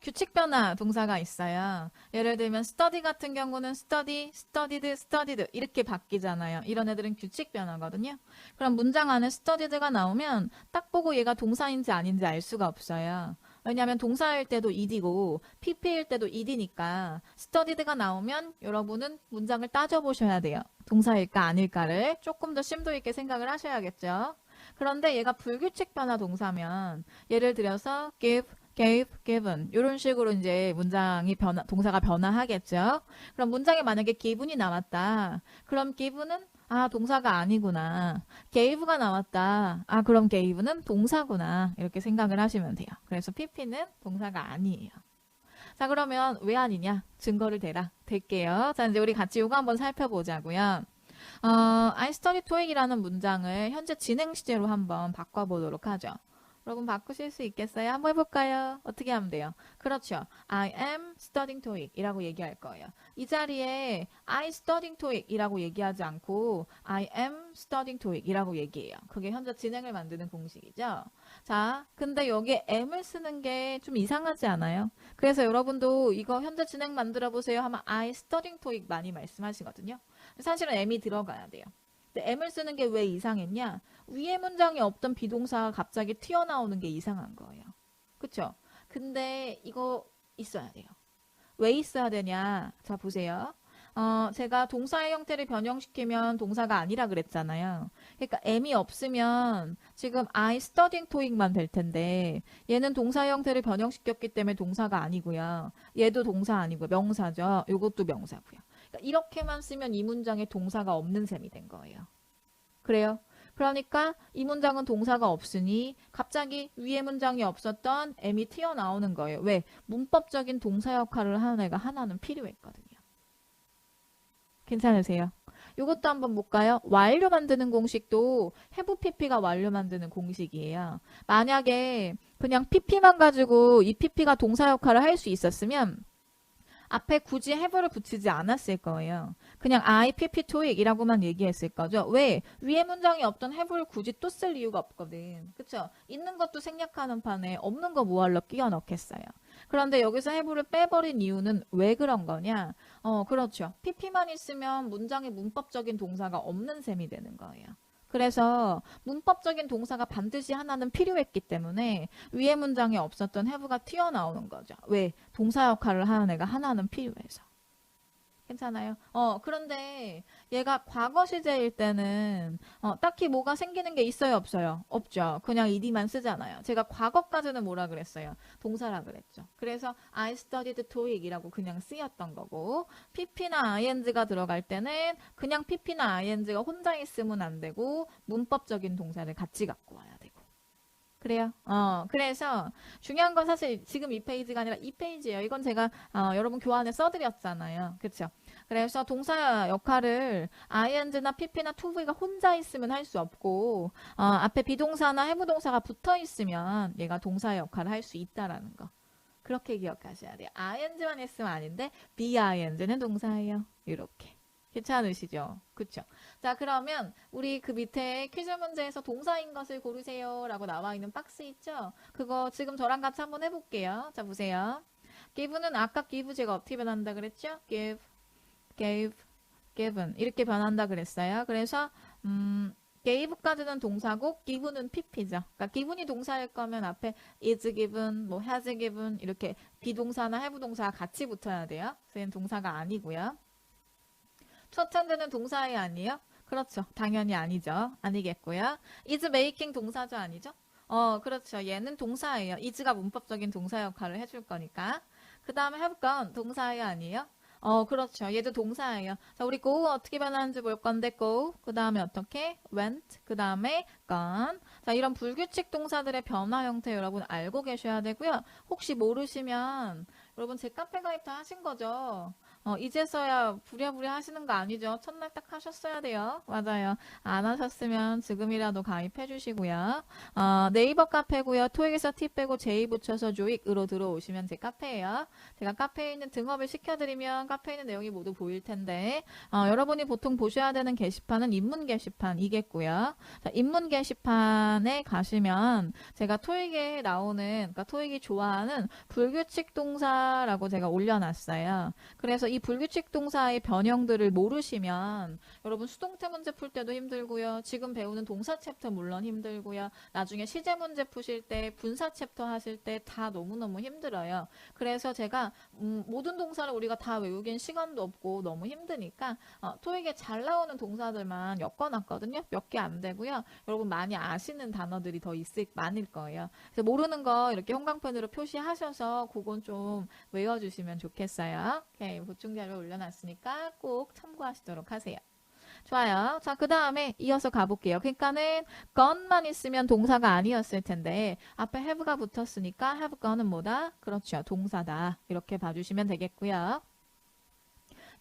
규칙 변화 동사가 있어요. 예를 들면 study 같은 경우는 study, studied, studied 이렇게 바뀌잖아요. 이런 애들은 규칙 변화거든요. 그럼 문장 안에 studied가 나오면 딱 보고 얘가 동사인지 아닌지 알 수가 없어요. 왜냐하면 동사일 때도 ed고 pp일 때도 ed니까 studied가 나오면 여러분은 문장을 따져보셔야 돼요. 동사일까 아닐까를 조금 더 심도 있게 생각을 하셔야겠죠. 그런데 얘가 불규칙 변화 동사면 예를 들어서 give, gave, given 이런 식으로 이제 문장이 동사가 변화하겠죠. 그럼 문장에 만약에 given이 나왔다. 그럼 given은 동사가 아니구나. gave가 나왔다. 그럼 gave는 동사구나. 이렇게 생각을 하시면 돼요. 그래서 pp는 동사가 아니에요. 자, 그러면 왜 아니냐? 증거를 대라. 댈게요. 자, 이제 우리 같이 이거 한번 살펴보자고요. I study TOEIC이라는 문장을 현재 진행 시제로 한번 바꿔보도록 하죠. 여러분 바꾸실 수 있겠어요? 한번 해볼까요? 어떻게 하면 돼요? 그렇죠. I am studying TOEIC 이라고 얘기할 거예요. 이 자리에 I studying TOEIC 이라고 얘기하지 않고 I am studying TOEIC 이라고 얘기해요. 그게 현재 진행을 만드는 공식이죠. 자, 근데 여기에 am을 쓰는 게 좀 이상하지 않아요? 그래서 여러분도 이거 현재 진행 만들어 보세요 하면 I studying TOEIC 많이 말씀하시거든요. 사실은 am이 들어가야 돼요. 근데 am을 쓰는 게 왜 이상했냐? 위에 문장에 없던 비동사가 갑자기 튀어나오는 게 이상한 거예요. 그쵸? 근데 이거 있어야 돼요. 왜 있어야 되냐? 자, 보세요. 제가 동사의 형태를 변형시키면 동사가 아니라 그랬잖아요. 그러니까 am이 없으면 지금 I studying TOEIC만 될 텐데 얘는 동사의 형태를 변형시켰기 때문에 동사가 아니고요. 얘도 동사 아니고 명사죠. 이것도 명사고요. 그러니까 이렇게만 쓰면 이 문장에 동사가 없는 셈이 된 거예요. 그래요? 그러니까 이 문장은 동사가 없으니 갑자기 위에 문장이 없었던 am이 튀어나오는 거예요. 왜? 문법적인 동사 역할을 하는 애가 하나는 필요했거든요. 괜찮으세요? 이것도 한번 볼까요? 완료 만드는 공식도 have pp가 완료 만드는 공식이에요. 만약에 그냥 pp만 가지고 이 pp가 동사 역할을 할 수 있었으면 앞에 굳이 have를 붙이지 않았을 거예요. 그냥 I, PP, TOEIC이라고만 얘기했을 거죠. 왜? 위에 문장이 없던 have를 굳이 또 쓸 이유가 없거든. 그쵸? 있는 것도 생략하는 판에 없는 거 뭐하러 끼워 넣겠어요. 그런데 여기서 have를 빼버린 이유는 왜 그런 거냐? 그렇죠. PP만 있으면 문장에 문법적인 동사가 없는 셈이 되는 거예요. 그래서 문법적인 동사가 반드시 하나는 필요했기 때문에 위에 문장에 없었던 have가 튀어나오는 거죠. 왜? 동사 역할을 하는 애가 하나는 필요해서. 괜찮아요? 그런데 얘가 과거 시제일 때는 딱히 뭐가 생기는 게 있어요, 없어요? 없죠. 그냥 ed만 쓰잖아요. 제가 과거까지는 뭐라 그랬어요? 동사라 그랬죠. 그래서 I studied TOEIC이라고 그냥 쓰였던 거고 pp나 ing가 들어갈 때는 그냥 pp나 ing가 혼자 있으면 안 되고 문법적인 동사를 같이 갖고 와야 되고. 그래요? 그래서 중요한 건 사실 지금 이 페이지가 아니라 이 페이지예요. 이건 제가 여러분 교환에 써드렸잖아요. 그쵸? 그래서 동사 역할을 ing나 pp나 toV가 혼자 있으면 할 수 없고 앞에 비동사나 해부동사가 붙어 있으면 얘가 동사 역할을 할 수 있다라는 거. 그렇게 기억하셔야 돼요. ing만 있으면 아닌데 being는 동사예요. 이렇게. 괜찮으시죠? 그쵸? 자, 그러면 우리 그 밑에 퀴즈 문제에서 동사인 것을 고르세요 라고 나와 있는 박스 있죠? 그거 지금 저랑 같이 한번 해볼게요. 자, 보세요. give는 아까 give 제가 어떻게 변한다 그랬죠? give, gave, given 이렇게 변한다 그랬어요. 그래서 gave까지는 동사고 give는 pp죠. 그러니까 given이 동사일 거면 앞에 is given, 뭐 has given 이렇게 비동사나 have 동사가 같이 붙어야 돼요. 그래서 동사가 아니고요. 첫 현재는 동사이 아니에요? 그렇죠. 당연히 아니죠. 아니겠고요. is making 동사죠. 아니죠? 그렇죠. 얘는 동사예요. is가 문법적인 동사 역할을 해줄 거니까. 그 다음에 have gone 동사예요. 아니에요? 그렇죠. 얘도 동사예요. 자, 우리 go 어떻게 변하는지 볼 건데 go. 그 다음에 어떻게? went. 그 다음에 gone. 자, 이런 불규칙 동사들의 변화 형태 여러분 알고 계셔야 되고요. 혹시 모르시면 여러분 제 카페 가입 다 하신 거죠? 이제서야 부랴부랴 하시는 거 아니죠? 첫날 딱 하셨어야 돼요. 맞아요. 안 하셨으면 지금이라도 가입해 주시고요. 네이버 카페고요. 토익에서 팁 빼고 J 붙여서 조익으로 들어오시면 제 카페예요. 제가 카페에 있는 등업을 시켜드리면 카페에 있는 내용이 모두 보일 텐데 여러분이 보통 보셔야 되는 게시판은 입문 게시판이겠고요. 자, 입문 게시판에 가시면 제가 토익에 나오는 그러니까 토익이 좋아하는 불규칙 동사라고 제가 올려놨어요. 그래서 이 불규칙 동사의 변형들을 모르시면 여러분 수동태 문제 풀 때도 힘들고요. 지금 배우는 동사 챕터 물론 힘들고요. 나중에 시제 문제 푸실 때 분사 챕터 하실 때 다 너무너무 힘들어요. 그래서 제가 모든 동사를 우리가 다 외우긴 시간도 없고 너무 힘드니까 토익에 잘 나오는 동사들만 엮어놨거든요. 몇 개 안 되고요. 여러분 많이 아시는 단어들이 더 많을 거예요. 그래서 모르는 거 이렇게 형광펜으로 표시하셔서 그건 좀 외워주시면 좋겠어요. 오케이, 보충 자료 올려놨으니까 꼭 참고하시도록 하세요. 좋아요. 자, 그 다음에 이어서 가볼게요. 그러니까는 gone만 있으면 동사가 아니었을 텐데 앞에 have가 붙었으니까 have gone은 뭐다? 그렇죠. 동사다. 이렇게 봐주시면 되겠고요.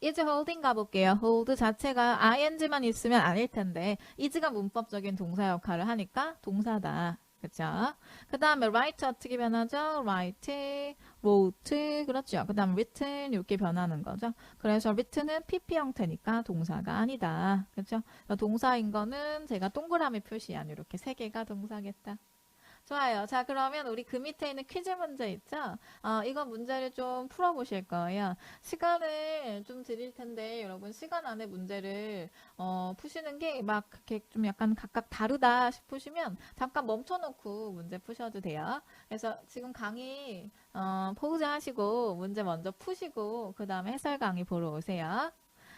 is holding 가볼게요. hold 자체가 ing만 있으면 아닐 텐데 is가 문법적인 동사 역할을 하니까 동사다. 그쵸? 그 다음에 write 어떻게 변하죠? write, wrote, 그렇죠. 그 다음 written 이렇게 변하는 거죠. 그래서 written은 PP 형태니까 동사가 아니다. 그쵸? 동사인 거는 제가 동그라미 표시한 이렇게 세 개가 동사겠다. 좋아요. 자, 그러면 우리 그 밑에 있는 퀴즈 문제 있죠? 이거 문제를 좀 풀어보실 거예요. 시간을 좀 드릴 텐데, 여러분, 시간 안에 문제를, 푸시는 게 막, 그렇게 좀 약간 각각 다르다 싶으시면, 잠깐 멈춰놓고 문제 푸셔도 돼요. 그래서 지금 강의, 포즈 하시고, 문제 먼저 푸시고, 그 다음에 해설 강의 보러 오세요.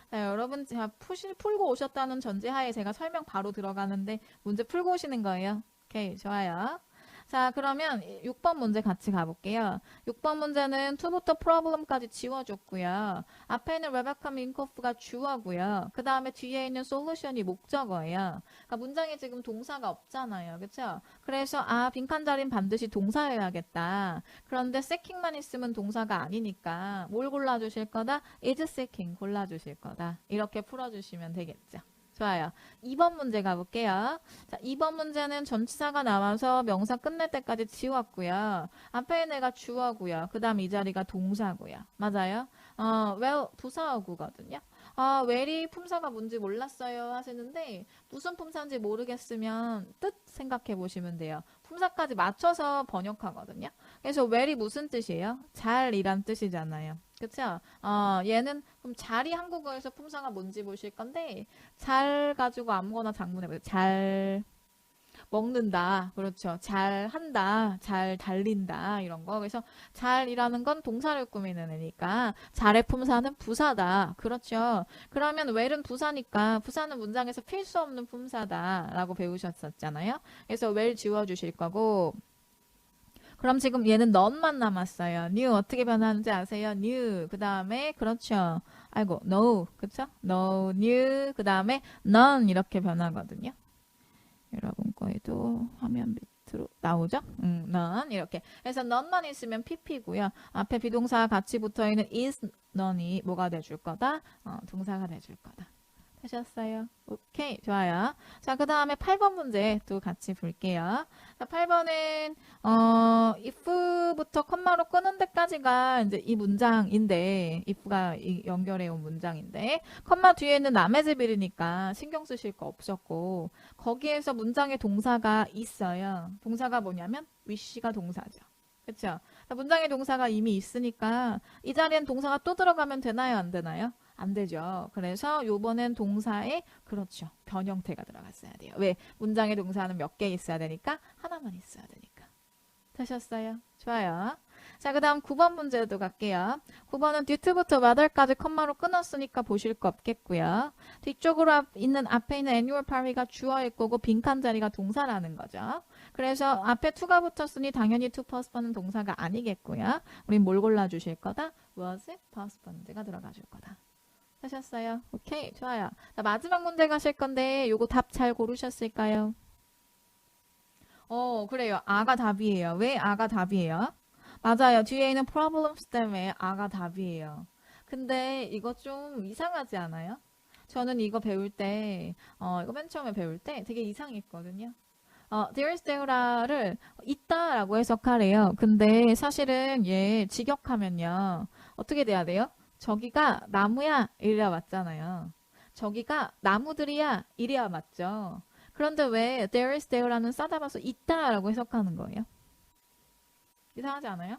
자, 여러분, 제가 풀고 오셨다는 전제하에 제가 설명 바로 들어가는데, 문제 풀고 오시는 거예요. 오케이, 좋아요. 자, 그러면 6번 문제 같이 가볼게요. 6번 문제는 to부터 problem까지 지워줬고요. 앞에 있는 레베카 민코프가 주어고요. 그 다음에 뒤에 있는 solution이 목적어예요. 그러니까 문장에 지금 동사가 없잖아요. 그쵸? 그래서 빈칸 자리는 반드시 동사여야겠다. 그런데 seeking만 있으면 동사가 아니니까 뭘 골라주실 거다? is seeking 골라주실 거다. 이렇게 풀어주시면 되겠죠. 좋아요. 2번 문제 가볼게요. 자, 2번 문제는 전치사가 나와서 명사 끝낼 때까지 지웠고요. 앞에 있는 애가 주어고요. 그 다음 이 자리가 동사고요. 맞아요? well, 부사어구거든요. well이 품사가 뭔지 몰랐어요 하시는데 무슨 품사인지 모르겠으면 뜻 생각해 보시면 돼요. 품사까지 맞춰서 번역하거든요. 그래서 well이 무슨 뜻이에요? 잘이란 뜻이잖아요. 그쵸? 얘는 그럼 잘이 한국어에서 품사가 뭔지 보실 건데 잘 가지고 아무거나 장문해보세요. 잘 먹는다. 그렇죠. 잘 한다. 잘 달린다. 이런 거. 그래서 잘이라는 건 동사를 꾸미는 애니까 잘의 품사는 부사다. 그렇죠. 그러면 well은 부사니까 부사는 문장에서 필수 없는 품사다. 라고 배우셨었잖아요. 그래서 well 지워주실 거고 그럼 지금 얘는 none만 남았어요. new 어떻게 변하는지 아세요? new 그 다음에 그렇죠. 아이고 no 그쵸? no new 그 다음에 none 이렇게 변하거든요. 여러분 거에도 화면 밑으로 나오죠? none 이렇게. 그래서 none만 있으면 pp고요. 앞에 비동사 같이 붙어있는 is none이 뭐가 돼줄 거다? 동사가 돼줄 거다. 하셨어요? 오케이, 좋아요. 자, 그 다음에 8번 문제 또 같이 볼게요. 자, 8번은, if부터 컴마로 끄는 데까지가 이제 이 문장인데, if가 연결해 온 문장인데, 컴마 뒤에는 남의 집이니까 신경 쓰실 거 없었고, 거기에서 문장에 동사가 있어요. 동사가 뭐냐면, wish가 동사죠. 그쵸? 문장에 동사가 이미 있으니까, 이 자리엔 동사가 또 들어가면 되나요? 안 되나요? 안 되죠. 그래서 요번엔 동사에 그렇죠. 변형태가 들어갔어야 돼요. 왜? 문장의 동사는 몇 개 있어야 되니까 하나만 있어야 되니까. 되셨어요? 좋아요. 자, 그 다음 9번 문제도 갈게요. 9번은 뒤트부터 rather까지 컴마로 끊었으니까 보실 거 없겠고요. 뒤쪽으로 있는 앞에 있는 annual party가 주어일 거고 빈칸 자리가 동사라는 거죠. 그래서 앞에 to가 붙었으니 당연히 to postpone은 동사가 아니겠고요. 우린 뭘 골라주실 거다? was postponed가 들어가줄 거다. 하셨어요? 오케이, 좋아요. 자, 마지막 문제 가실 건데 요거 답 잘 고르셨을까요? 그래요. 아가 답이에요. 왜 아가 답이에요? 맞아요. 뒤에 있는 problems 때문에 아가 답이에요. 근데 이거 좀 이상하지 않아요? 저는 이거 배울 때, 이거 맨 처음에 배울 때 되게 이상했거든요. there is there를 있다라고 해석하래요. 근데 사실은 얘 직역하면요. 어떻게 돼야 돼요? 저기가 나무야 이래야 맞잖아요. 저기가 나무들이야 이래야 맞죠. 그런데 왜 there is there라는 싸잡아서 있다라고 해석하는 거예요? 이상하지 않아요?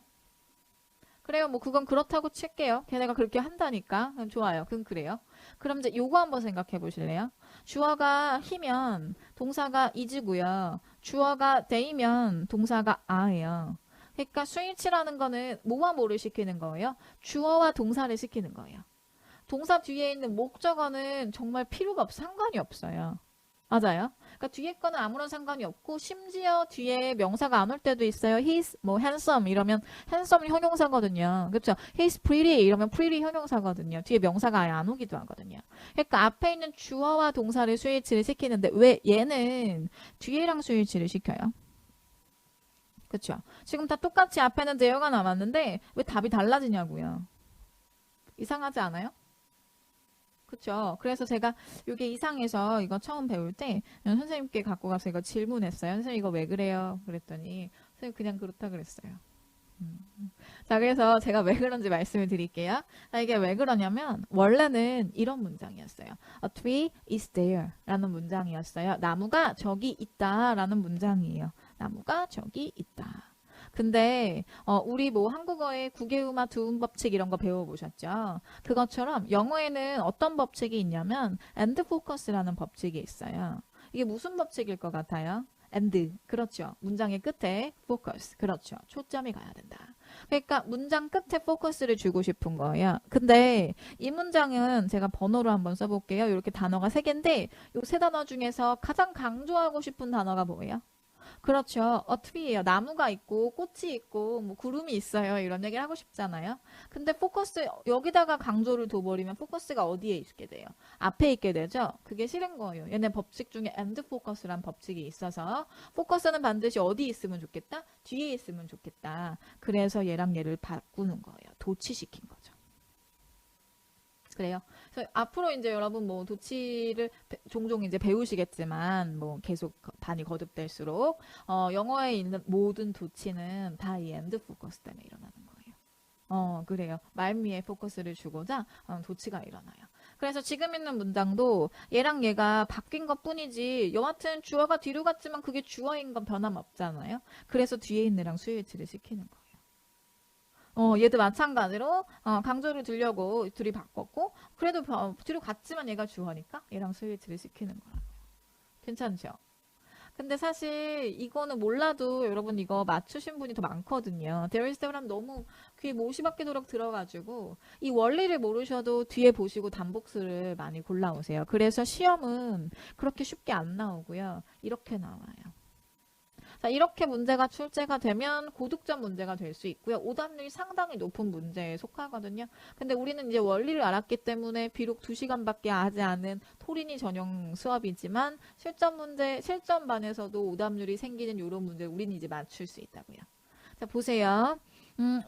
그래요. 뭐 그건 그렇다고 칠게요. 걔네가 그렇게 한다니까. 그럼 좋아요. 그럼 그래요. 그럼 이제 요거 한번 생각해 보실래요? 주어가 히면 동사가 is고요. 주어가 they면 동사가 are요. 그러니까 스위치라는 거는 뭐와 뭐를 시키는 거예요? 주어와 동사를 시키는 거예요. 동사 뒤에 있는 목적어는 정말 필요가 상관이 없어요. 맞아요. 그러니까 뒤에 거는 아무런 상관이 없고 심지어 뒤에 명사가 안 올 때도 있어요. He's 뭐 handsome 이러면 handsome 형용사거든요. 그렇죠? He's pretty 이러면 pretty 형용사거든요. 뒤에 명사가 아예 안 오기도 하거든요. 그러니까 앞에 있는 주어와 동사를 스위치를 시키는데 왜 얘는 뒤에랑 스위치를 시켜요? 그렇죠? 지금 다 똑같이 앞에는 there가 남았는데 왜 답이 달라지냐고요. 이상하지 않아요? 그쵸? 그래서 제가 이게 이상해서 이거 처음 배울 때 선생님께 갖고 가서 이거 질문했어요. 선생님 이거 왜 그래요? 그랬더니 선생님 그냥 그렇다 그랬어요. 자, 그래서 제가 왜 그런지 말씀을 드릴게요. 자, 이게 왜 그러냐면 원래는 이런 문장이었어요. A tree is there 라는 문장이었어요. 나무가 저기 있다 라는 문장이에요. 나무가 저기 있다. 근데 우리 뭐 한국어에 구개음화 두음 법칙 이런 거 배워보셨죠? 그것처럼 영어에는 어떤 법칙이 있냐면 and focus라는 법칙이 있어요. 이게 무슨 법칙일 것 같아요? and, 그렇죠. 문장의 끝에 focus, 그렇죠. 초점이 가야 된다. 그러니까 문장 끝에 포커스를 주고 싶은 거예요. 근데 이 문장은 제가 번호로 한번 써볼게요. 이렇게 단어가 3개인데 이 3단어 중에서 가장 강조하고 싶은 단어가 뭐예요? 그렇죠. 트리예요. 나무가 있고 꽃이 있고 뭐 구름이 있어요. 이런 얘기를 하고 싶잖아요. 근데 포커스 여기다가 강조를 둬버리면 포커스가 어디에 있게 돼요? 앞에 있게 되죠. 그게 싫은 거예요. 얘네 법칙 중에 and focus란 법칙이 있어서 포커스는 반드시 어디 있으면 좋겠다? 뒤에 있으면 좋겠다. 그래서 얘랑 얘를 바꾸는 거예요. 도치시킨 거죠. 그래요. 그래서 앞으로 이제 여러분 뭐 도치를 종종 이제 배우시겠지만 뭐 계속 반이 거듭될수록 영어에 있는 모든 도치는 다 이 엔드 포커스 때문에 일어나는 거예요. 그래요. 말미에 포커스를 주고자 도치가 일어나요. 그래서 지금 있는 문장도 얘랑 얘가 바뀐 것 뿐이지 여하튼 주어가 뒤로 갔지만 그게 주어인 건 변함없잖아요. 그래서 뒤에 있는 스위치를 시키는 거예요. 얘도 마찬가지로 강조를 두려고 둘이 바꿨고 그래도 뒤로 갔지만 얘가 주어니까 얘랑 스위치를 시키는 거라고요. 괜찮죠? 근데 사실 이거는 몰라도 여러분 이거 맞추신 분이 더 많거든요. There is there란 너무 귀에 못이 박히도록 들어가지고 이 원리를 모르셔도 뒤에 보시고 단복수를 많이 골라오세요. 그래서 시험은 그렇게 쉽게 안 나오고요. 이렇게 나와요. 자, 이렇게 문제가 출제가 되면 고득점 문제가 될 수 있고요. 오답률이 상당히 높은 문제에 속하거든요. 근데 우리는 이제 원리를 알았기 때문에 비록 2시간밖에 하지 않은 토린이 전용 수업이지만 실전 문제, 실전반에서도 오답률이 생기는 이런 문제를 우리는 이제 맞출 수 있다고요. 자, 보세요.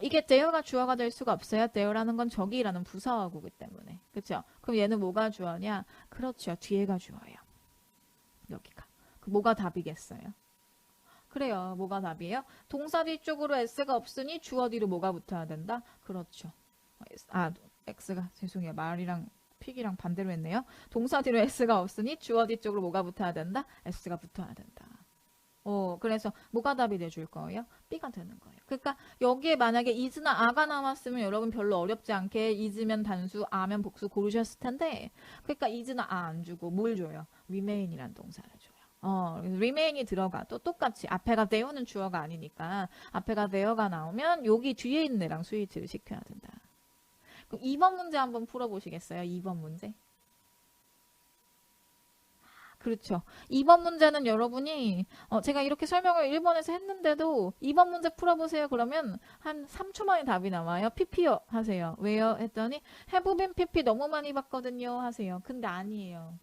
이게 there가 주어가 될 수가 없어요. there라는 건 저기라는 부사어구기 때문에. 그렇죠? 그럼 얘는 뭐가 주어냐? 그렇죠. 뒤에가 주어예요. 여기가. 뭐가 답이겠어요? 그래요. 뭐가 답이에요? 동사 뒤쪽으로 s가 없으니 주어 뒤로 뭐가 붙어야 된다? 그렇죠. x가 죄송해요. 말이랑 픽이랑 반대로 했네요. 동사 뒤로 s가 없으니 주어 뒤쪽으로 뭐가 붙어야 된다? s가 붙어야 된다. 그래서 뭐가 답이 돼줄 거예요? B가 되는 거예요. 그러니까 여기에 만약에 is나 a가 나왔으면 여러분 별로 어렵지 않게 is면 단수, a면 복수 고르셨을 텐데 그러니까 is나 a 안 주고 뭘 줘요? remain이란 동사를 줘요. remain이 들어가도 똑같이 앞에가 there는 주어가 아니니까 앞에가 there가 나오면 여기 뒤에 있는 애랑 스위치를 시켜야 된다. 그럼 2번 문제 한번 풀어보시겠어요? 2번 문제. 그렇죠. 2번 문제는 여러분이 제가 이렇게 설명을 1번에서 했는데도 2번 문제 풀어보세요. 그러면 한 3초 만에 답이 나와요. PP요 하세요. 왜요? 했더니 have been PP 너무 많이 봤거든요 하세요. 근데 아니에요.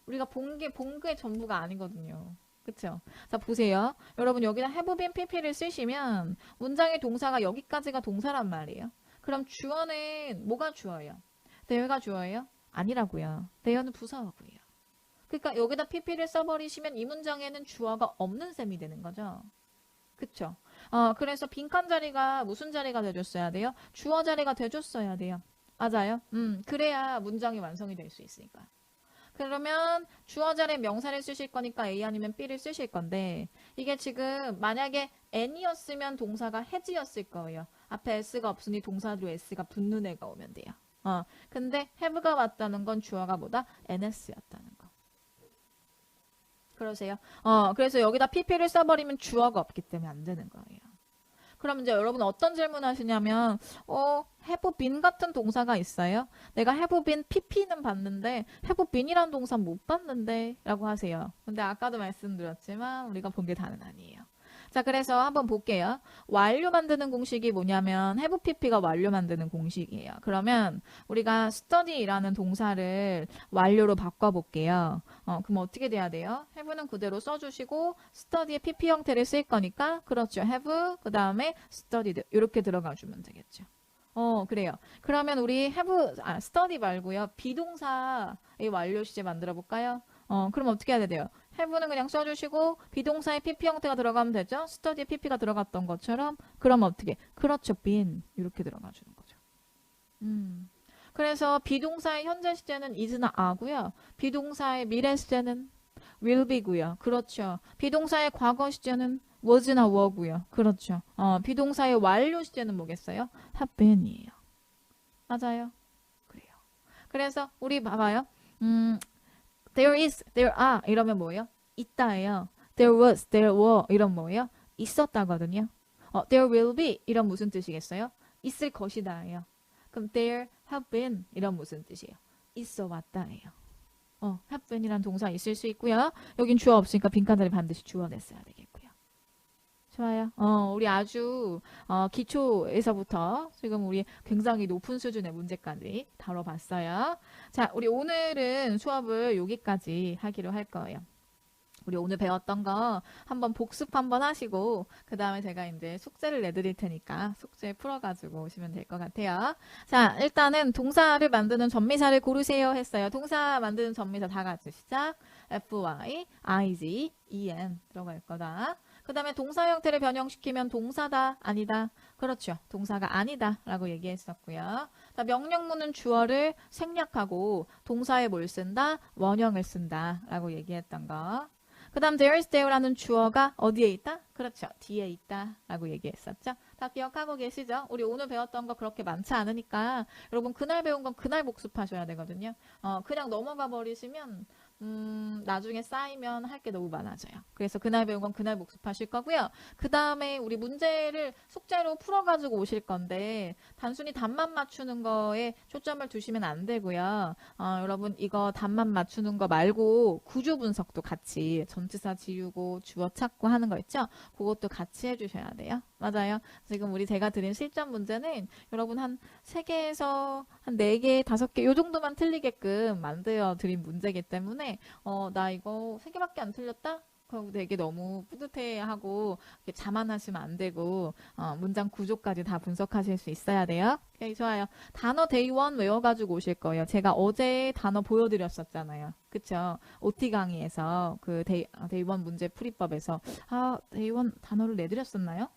우리가 본 게 전부가 아니거든요. 그쵸? 자, 보세요. 여러분, 여기다 have been pp를 쓰시면 문장의 동사가 여기까지가 동사란 말이에요. 그럼 주어는 뭐가 주어예요? there가 주어예요? 아니라고요. there는 부사어고요. 그러니까 여기다 pp를 써버리시면 이 문장에는 주어가 없는 셈이 되는 거죠. 그쵸? 그래서 빈칸 자리가 무슨 자리가 돼줬어야 돼요? 주어 자리가 돼줬어야 돼요. 맞아요? 그래야 문장이 완성이 될 수 있으니까. 그러면 주어 자리에 명사를 쓰실 거니까 A 아니면 B를 쓰실 건데 이게 지금 만약에 N이었으면 동사가 has였을 거예요. 앞에 S가 없으니 동사로 S가 붙는 애가 오면 돼요. 근데 have가 왔다는 건 주어가 뭐다? NS였다는 거. 그러세요? 그래서 여기다 PP를 써버리면 주어가 없기 때문에 안 되는 거예요. 그럼 이제 여러분 어떤 질문 하시냐면 have been 같은 동사가 있어요. 내가 have been pp는 봤는데 have been이란 동사 못 봤는데 라고 하세요. 근데 아까도 말씀드렸지만 우리가 본 게 다는 아니에요. 자, 그래서 한번 볼게요. 완료 만드는 공식이 뭐냐면 have pp가 완료 만드는 공식이에요. 그러면 우리가 study라는 동사를 완료로 바꿔볼게요. 그럼 어떻게 돼야 돼요? have는 그대로 써주시고 study의 pp 형태를 쓸 거니까 그렇죠. have 그 다음에 studied 이렇게 들어가 주면 되겠죠. 그래요. 그러면 우리 study 말고요. 비동사의 완료 시제 만들어 볼까요? 그럼 어떻게 해야 돼요? have는 그냥 써주시고 비동사의 pp 형태가 들어가면 되죠? study에 pp가 들어갔던 것처럼. 그럼 어떻게? 그렇죠. been 이렇게 들어가 주는 거죠. 그래서 비동사의 현재 시제는 is나 a고요. 비동사의 미래 시제는 will be고요. 그렇죠. 비동사의 과거 시제는 was나 were고요. 그렇죠. 비동사의 완료 시제는 뭐겠어요? have been이에요. 맞아요. 그래요. 그래서 우리 봐봐요. there is, there are 이러면 뭐예요? 있다예요. there was, there were 이런 뭐예요? 있었다거든요. there will be 이런 무슨 뜻이겠어요? 있을 것이다예요. 그럼 there have been 이런 무슨 뜻이에요? 있어 왔다예요. have been이란 동사 있을 수 있고요. 여긴 주어 없으니까 빈칸 자리 반드시 주어 냈어야 되겠고요. 좋아요. 우리 아주 기초에서부터 지금 우리 굉장히 높은 수준의 문제까지 다뤄봤어요. 자, 우리 오늘은 수업을 여기까지 하기로 할 거예요. 우리 오늘 배웠던 거 한번 복습 한번 하시고 그 다음에 제가 이제 숙제를 내드릴 테니까 숙제 풀어가지고 오시면 될 것 같아요. 자, 일단은 동사를 만드는 전미사를 고르세요 했어요. 동사 만드는 전미사 다 같이 시작. fy, is, en 들어갈 거다. 그 다음에 동사 형태를 변형시키면 동사다, 아니다. 그렇죠. 동사가 아니다 라고 얘기했었고요. 자, 명령문은 주어를 생략하고 동사에 뭘 쓴다? 원형을 쓴다 라고 얘기했던 거. 그 다음 there is there라는 주어가 어디에 있다? 그렇죠. 뒤에 있다 라고 얘기했었죠. 다 기억하고 계시죠? 우리 오늘 배웠던 거 그렇게 많지 않으니까 여러분 그날 배운 건 그날 복습하셔야 되거든요. 그냥 넘어가 버리시면 나중에 쌓이면 할 게 너무 많아져요. 그래서 그날 배운 건 그날 복습하실 거고요. 그 다음에 우리 문제를 숙제로 풀어가지고 오실 건데 단순히 답만 맞추는 거에 초점을 두시면 안 되고요. 여러분 이거 답만 맞추는 거 말고 구조 분석도 같이 전치사 지우고 주어 찾고 하는 거 있죠? 그것도 같이 해주셔야 돼요. 맞아요. 지금 우리 제가 드린 실전 문제는 여러분 한 3개에서 한 4개, 5개 요 정도만 틀리게끔 만들어 드린 문제이기 때문에 나 이거 3개밖에 안 틀렸다? 그럼 되게 너무 뿌듯해하고 자만하시면 안 되고 문장 구조까지 다 분석하실 수 있어야 돼요. 오케이, 좋아요. 단어 데이 1 외워가지고 오실 거예요. 제가 어제 단어 보여드렸었잖아요. 그쵸? OT 강의에서 그 데이 1 문제 풀이법에서 데이 1 단어를 내드렸었나요?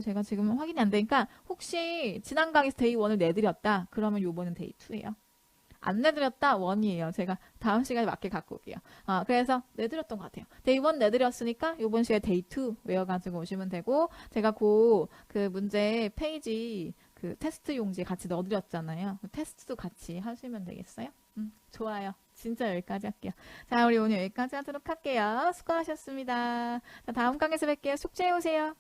제가 지금 확인이 안 되니까 혹시 지난 강의에서 데이 1을 내드렸다. 그러면 요번은 데이 2예요. 안 내드렸다 1이에요. 제가 다음 시간에 맞게 갖고 올게요. 그래서 내드렸던 것 같아요. 데이 1 내드렸으니까 요번 시간에 데이 2 외워가지고 오시면 되고 제가 그 문제 페이지 그 테스트 용지에 같이 넣어드렸잖아요. 테스트도 같이 하시면 되겠어요? 좋아요. 진짜 여기까지 할게요. 자, 우리 오늘 여기까지 하도록 할게요. 수고하셨습니다. 자, 다음 강의에서 뵐게요. 숙제해 오세요.